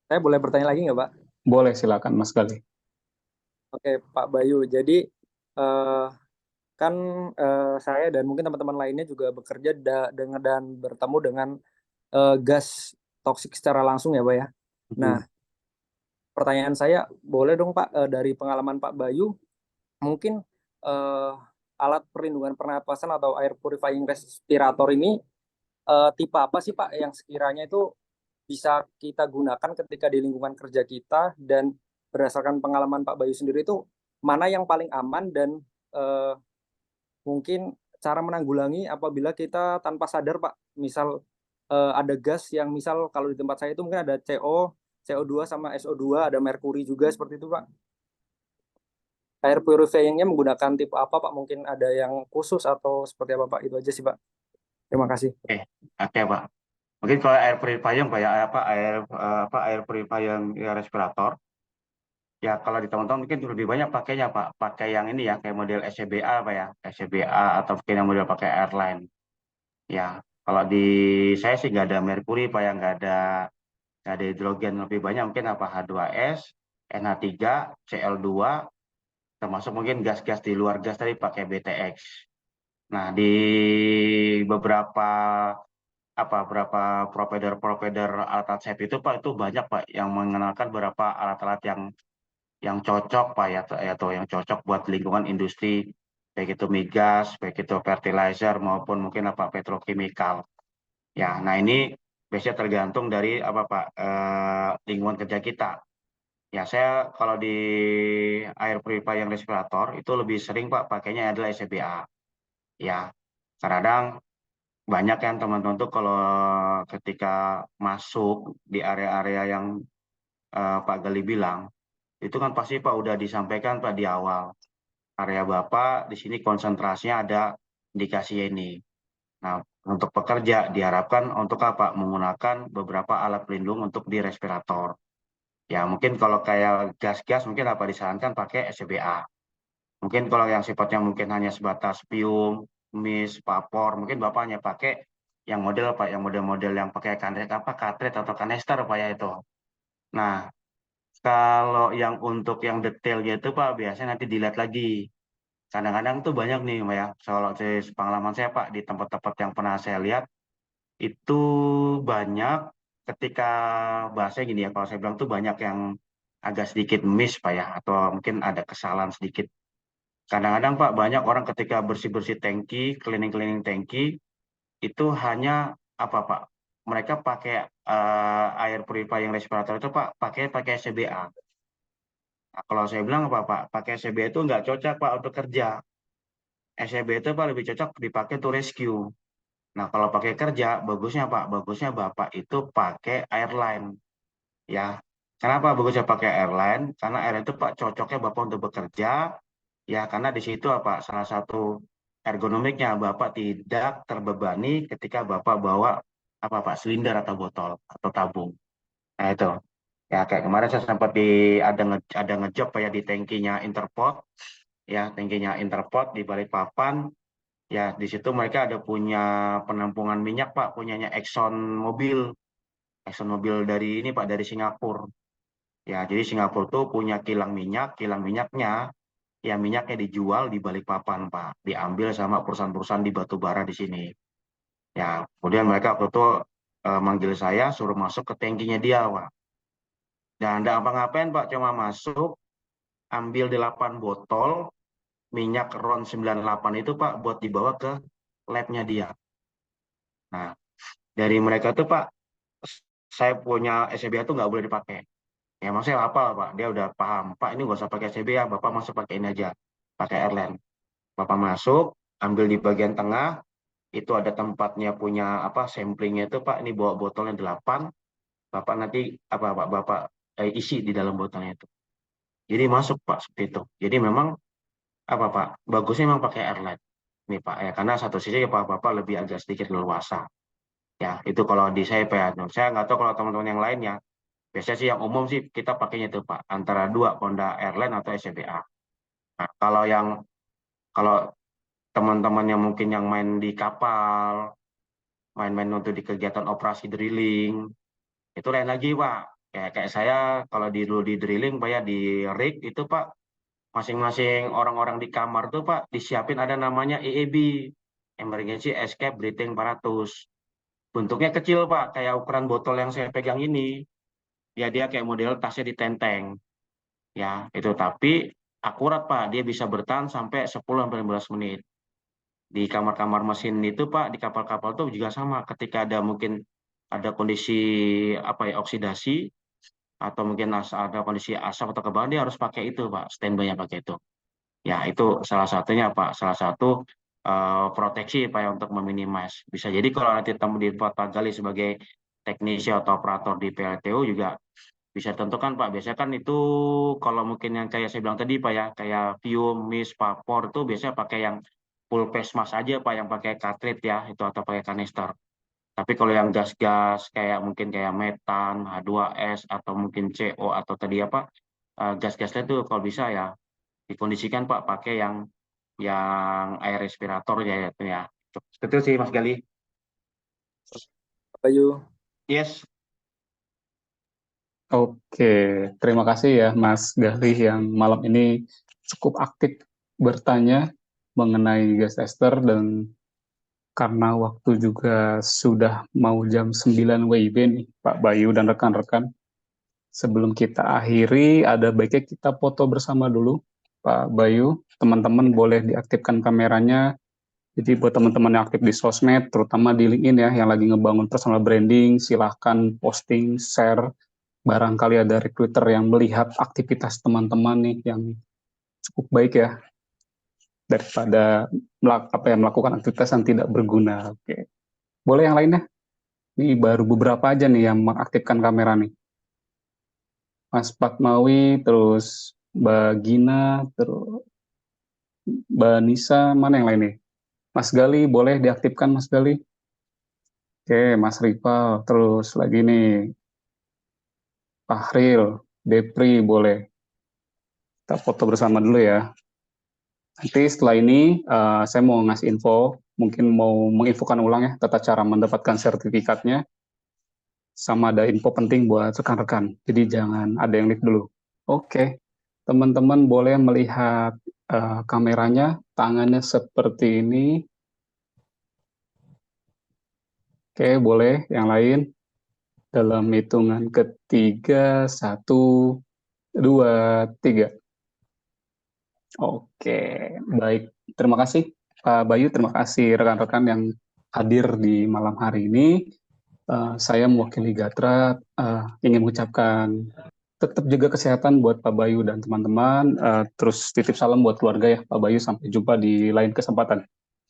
Saya boleh bertanya lagi nggak Pak? Boleh, silakan Mas Gali. Oke Pak Bayu, jadi eh, kan saya dan mungkin teman-teman lainnya juga bekerja dengan dan bertemu dengan gas toksik secara langsung ya Pak ya. Nah, pertanyaan saya boleh dong Pak, dari pengalaman Pak Bayu, mungkin eh, alat perlindungan pernapasan atau air purifying respirator ini tipe apa sih Pak yang sekiranya itu bisa kita gunakan ketika di lingkungan kerja kita, dan berdasarkan pengalaman Pak Bayu sendiri itu mana yang paling aman dan eh, mungkin cara menanggulangi apabila kita tanpa sadar Pak, misal ada gas yang misal kalau di tempat saya itu mungkin ada CO2 sama SO2, ada merkuri juga seperti itu Pak. Air purifyingnya menggunakan tipe apa Pak? Mungkin ada yang khusus atau seperti apa Pak? Itu aja sih Pak. Terima kasih. Oke, oke Pak. Mungkin kalau air purifying Pak ya, air purifying ya, respirator. Ya kalau di teman-teman mungkin lebih banyak pakainya Pak, pakai yang ini ya kayak model SCBA Pak ya, SCBA atau mungkin yang model pakai airline. Ya, kalau di saya sih nggak ada merkuri Pak ya, nggak ada hidrogen, lebih banyak mungkin apa H2S, NH3, Cl2, termasuk mungkin gas-gas di luar gas tadi pakai BTX. Nah di beberapa berapa provider alat SAP itu Pak itu banyak Pak yang mengenalkan beberapa alat-alat yang cocok Pak ya, atau yang cocok buat lingkungan industri, baik itu migas, baik itu fertilizer maupun mungkin petrokimikal. Ya, nah ini biasanya tergantung dari apa Pak, lingkungan kerja kita. Ya saya kalau di air purifier respirator itu lebih sering Pak pakainya adalah SCBA. Ya, kadang banyak kan teman-teman tuh kalau ketika masuk di area-area yang Pak Gali bilang, itu kan pasti Pak udah disampaikan Pak di awal. Area Bapak di sini konsentrasinya ada indikasi ini. Nah, Untuk pekerja diharapkan untuk apa? Menggunakan beberapa alat pelindung untuk di respirator. Ya mungkin kalau kayak gas-gas mungkin apa disarankan pakai SCBA. Mungkin kalau yang sifatnya mungkin hanya sebatas pium, mist, vapor, mungkin Bapak hanya pakai yang model Pak, yang model-model yang pakai cartridge atau kanister Pak ya itu. Nah, kalau yang untuk yang detailnya itu Pak, biasanya nanti dilihat lagi. Kadang-kadang tuh banyak nih Pak ya, soal pengalaman saya Pak, di tempat-tempat yang pernah saya lihat, itu banyak ketika bahasanya gini ya, kalau saya bilang tuh banyak yang agak sedikit miss Pak ya, atau mungkin ada kesalahan sedikit. Kadang-kadang Pak, banyak orang ketika bersih-bersih tangki, cleaning-cleaning tangki, itu hanya apa Pak? Mereka pakai air purifying respirator itu Pak, pakai SCBA. Nah, kalau saya bilang apa Pak? Pakai SCBA itu nggak cocok Pak untuk kerja. SCBA itu Pak lebih cocok dipakai untuk rescue. Nah, kalau pakai kerja, bagusnya Pak, bagusnya Bapak itu pakai airline. Ya, kenapa bagusnya pakai airline? Karena airline itu Pak cocoknya Bapak untuk bekerja. Ya, karena di situ apa salah satu ergonomiknya Bapak tidak terbebani ketika Bapak bawa apa Pak silinder atau botol atau tabung. Nah, itu. Ya, kayak kemarin saya sempat ada ngejob ya di tangkinya Interpot, ya, tangkinya Interpot di Balikpapan. Ya, di situ mereka ada punya penampungan minyak Pak, punyanya Exxon Mobil. Exxon Mobil dari ini Pak dari Singapura. Ya, jadi Singapura tuh punya kilang minyaknya ya minyaknya dijual di Balikpapan, Pak. Diambil sama perusahaan-perusahaan di batu bara di sini. Ya, kemudian mereka waktu itu manggil saya suruh masuk ke tangkinya dia, Pak. Dan tidak apa-ngapain, Pak. Cuma masuk, ambil 8 botol minyak RON 98 itu, Pak, buat dibawa ke labnya dia. Nah, dari mereka tuh, Pak, saya punya SCBA tuh nggak boleh dipakai. Ya, maksudnya apa, Pak? Dia udah paham. Pak, ini nggak usah pakai SCBA, Bapak masuk pakai ini aja. Pakai airline. Bapak masuk, ambil di bagian tengah, itu ada tempatnya punya apa samplingnya itu Pak, ini bawa botolnya 8, Bapak nanti apa Pak Bapak isi di dalam botolnya itu. Jadi masuk Pak seperti itu. Jadi memang apa Pak, bagusnya memang pakai airline. Nih Pak ya, karena satu sisi ya Pak Bapak lebih agak sedikit leluasa. Ya, itu kalau di saya Pak. Ya. Saya nggak tahu kalau teman-teman yang lain ya. Biasanya sih yang umum sih kita pakainya itu Pak, antara dua Honda Airline atau SCBA. Nah, kalau teman-teman yang mungkin yang main di kapal, main-main untuk di kegiatan operasi drilling, itu lain lagi Pak. Kayak saya kalau dulu di drilling Pak ya di rig itu Pak, masing-masing orang-orang di kamar tuh Pak disiapin ada namanya EEB, Emergency Escape Breathing Apparatus. Bentuknya kecil Pak, kayak ukuran botol yang saya pegang ini. Ya dia kayak model tasnya ditenteng. Ya, itu tapi akurat Pak, dia bisa bertahan sampai 10 sampai 15 menit. Di kamar-kamar mesin itu Pak, di kapal-kapal itu juga sama. Ketika ada mungkin ada kondisi apa ya oksidasi atau mungkin ada kondisi asap atau kebakaran dia harus pakai itu Pak, standby-nya pakai itu. Ya, itu salah satunya Pak, salah satu proteksi Pak ya untuk meminimais. Bisa jadi kalau nanti temu di Pak Gali sebagai teknisi atau operator di PLTU juga bisa tentukan Pak. Biasanya kan itu kalau mungkin yang kayak saya bilang tadi Pak ya, kayak fume, mist, vapor itu biasanya pakai yang full face mask aja Pak, yang pakai cartridge ya, itu atau pakai kanister. Tapi kalau yang gas-gas kayak mungkin kayak metan, H2S atau mungkin CO atau tadi apa gas-gasnya itu kalau bisa ya dikondisikan Pak pakai yang air respirator ya itu ya. Betul sih Mas Gali. Bayu. Yes. Oke, terima kasih ya Mas Galih yang malam ini cukup aktif bertanya mengenai gas tester, dan karena waktu juga sudah mau jam 9 WIB nih Pak Bayu dan rekan-rekan. Sebelum kita akhiri, ada baiknya kita foto bersama dulu Pak Bayu. Teman-teman boleh diaktifkan kameranya. Jadi buat teman-teman yang aktif di sosmed, terutama di LinkedIn ya, yang lagi ngebangun personal branding, silahkan posting, share. Barangkali ada recruiter yang melihat aktivitas teman-teman nih yang cukup baik ya, daripada melakukan aktivitas yang tidak berguna. Oke. Boleh yang lainnya? Ini baru beberapa aja nih yang mengaktifkan kamera nih. Mas Fatmawi, terus Mbak Gina, terus Mbak Nisa, mana yang lain nih? Mas Gali, boleh diaktifkan Mas Gali? Oke, Mas Rival, terus lagi nih, Fahril, Depri, boleh. Kita foto bersama dulu ya. Nanti setelah ini saya mau ngasih info, mungkin mau menginfokan ulang ya tata cara mendapatkan sertifikatnya, sama ada info penting buat rekan-rekan. Jadi jangan ada yang live dulu. Oke, teman-teman boleh melihat kameranya, tangannya seperti ini. Oke, boleh yang lain. Dalam hitungan ketiga, 1, 2, 3. Oke, baik. Terima kasih Pak Bayu, terima kasih rekan-rekan yang hadir di malam hari ini. Saya mewakili Gatra ingin mengucapkan tetap jaga kesehatan buat Pak Bayu dan teman-teman. Terus titip salam buat keluarga ya Pak Bayu. Sampai jumpa di lain kesempatan.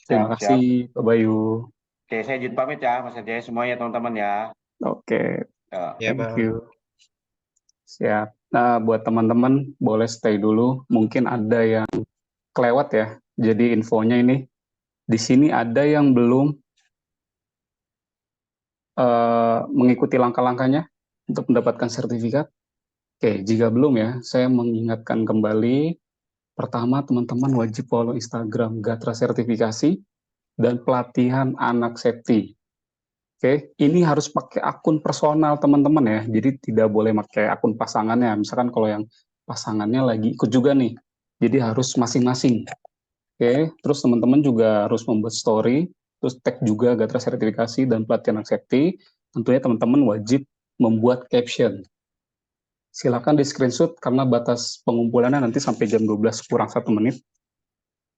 Terima Siap, siap. kasih Pak Bayu. Oke, saya izin pamit ya, Mas Jaya semuanya teman-teman ya. Oke, Ya. Ya, thank Bang. you. Siap. Nah, buat teman-teman boleh stay dulu. Mungkin ada yang kelewat ya. Jadi infonya ini di sini ada yang belum mengikuti langkah-langkahnya untuk mendapatkan sertifikat. Oke, jika belum ya, saya mengingatkan kembali. Pertama, teman-teman wajib follow Instagram Gatra Sertifikasi dan pelatihan anak safety. Oke, ini harus pakai akun personal teman-teman ya. Jadi tidak boleh pakai akun pasangannya. Misalkan kalau yang pasangannya lagi ikut juga nih. Jadi harus masing-masing. Oke, terus teman-teman juga harus membuat story, terus tag juga Gatra Sertifikasi dan pelatihan anak safety. Tentunya teman-teman wajib membuat caption. Silakan di screenshot karena batas pengumpulannya nanti sampai jam 12 kurang 1 menit.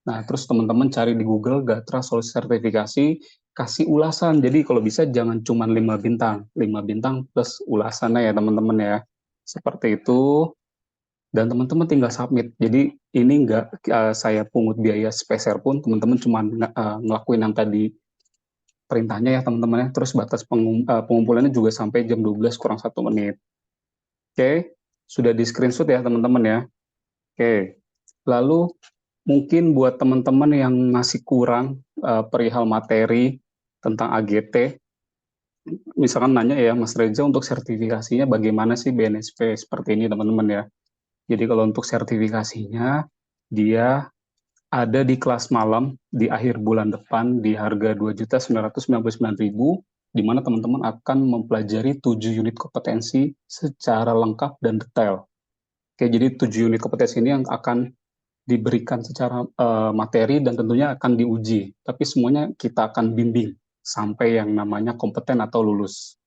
Nah, terus teman-teman cari di Google Gatra Solusi Sertifikasi, kasih ulasan. Jadi kalau bisa jangan cuma 5 bintang. 5 bintang plus ulasannya ya teman-teman ya. Seperti itu. Dan teman-teman tinggal submit. Jadi ini nggak saya pungut biaya sepeser pun, teman-teman cuma ngelakuin yang tadi perintahnya ya teman-teman ya. Terus batas pengumpulannya juga sampai jam 12 kurang 1 menit. Oke, sudah di screenshot ya teman-teman ya. Oke, lalu mungkin buat teman-teman yang masih kurang perihal materi tentang AGT, misalkan nanya ya Mas Reza untuk sertifikasinya bagaimana sih BNSP seperti ini teman-teman ya. Jadi kalau untuk sertifikasinya, dia ada di kelas malam di akhir bulan depan di harga 2.999.000, di mana teman-teman akan mempelajari 7 unit kompetensi secara lengkap dan detail. Oke, jadi 7 unit kompetensi ini yang akan diberikan secara materi dan tentunya akan diuji. Tapi semuanya kita akan bimbing sampai yang namanya kompeten atau lulus.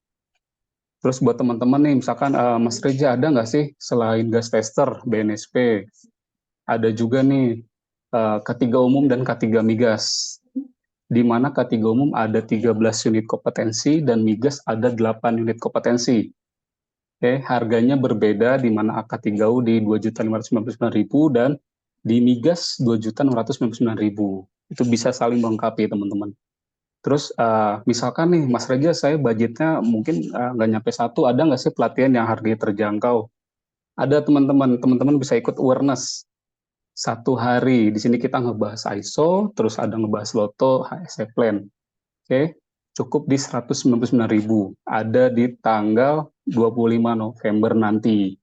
Terus buat teman-teman nih, misalkan Mas Reja ada nggak sih selain gas tester, BNSP, ada juga nih K3 umum dan K3 migas. Di mana K3 umum ada 13 unit kompetensi dan migas ada 8 unit kompetensi. Oke, harganya berbeda di mana K3U di 2.599.000 dan di migas 2.699.000. Itu bisa saling melengkapi teman-teman. Terus misalkan nih Mas Reja saya budgetnya mungkin nggak nyampe 1, ada nggak sih pelatihan yang harganya terjangkau? Ada teman-teman bisa ikut awareness 1 hari. Di sini kita ngebahas ISO, terus ada ngebahas Loto, HSE Plan. Oke, cukup di 199.000. Ada di tanggal 25 November nanti.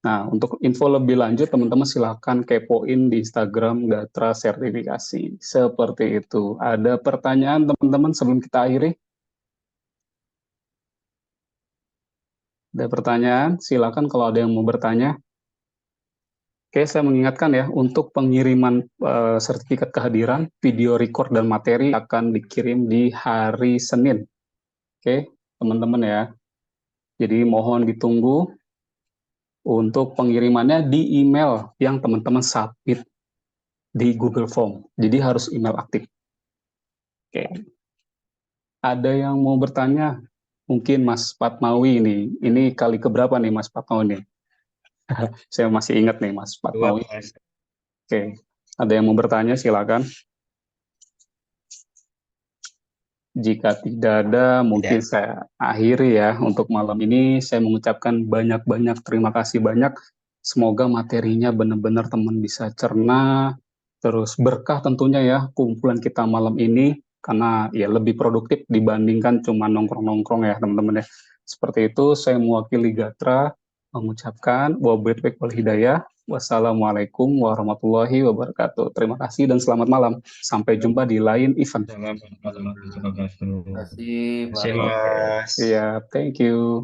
Nah, untuk info lebih lanjut, teman-teman silahkan kepoin di Instagram Gatra Sertifikasi. Seperti itu. Ada pertanyaan, teman-teman, sebelum kita akhiri? Ada pertanyaan? Silakan kalau ada yang mau bertanya. Oke, saya mengingatkan ya, untuk pengiriman sertifikat kehadiran, video record dan materi akan dikirim di hari Senin. Oke, teman-teman ya. Jadi mohon ditunggu untuk pengirimannya di email yang teman-teman submit di Google Form. Jadi harus email aktif. Oke. Ada yang mau bertanya? Mungkin Mas Fatmawi ini kali keberapa nih Mas Fatmawi nih? Saya masih ingat nih Mas Fatmawi. Oke. Ada yang mau bertanya silakan. Jika tidak ada, mungkin saya akhiri ya untuk malam ini. Saya mengucapkan banyak-banyak terima kasih banyak. Semoga materinya benar-benar teman bisa cerna, terus berkah tentunya ya kumpulan kita malam ini. karena ya lebih produktif dibandingkan cuma nongkrong-nongkrong ya teman-teman ya. Seperti itu saya mewakili Gatra mengucapkan wabillahi wal hidayah. Wassalamualaikum warahmatullahi wabarakatuh. Terima kasih dan selamat malam. Sampai jumpa di lain event. Terima kasih, Terima kasih, Pak. Mas. Iya, thank you.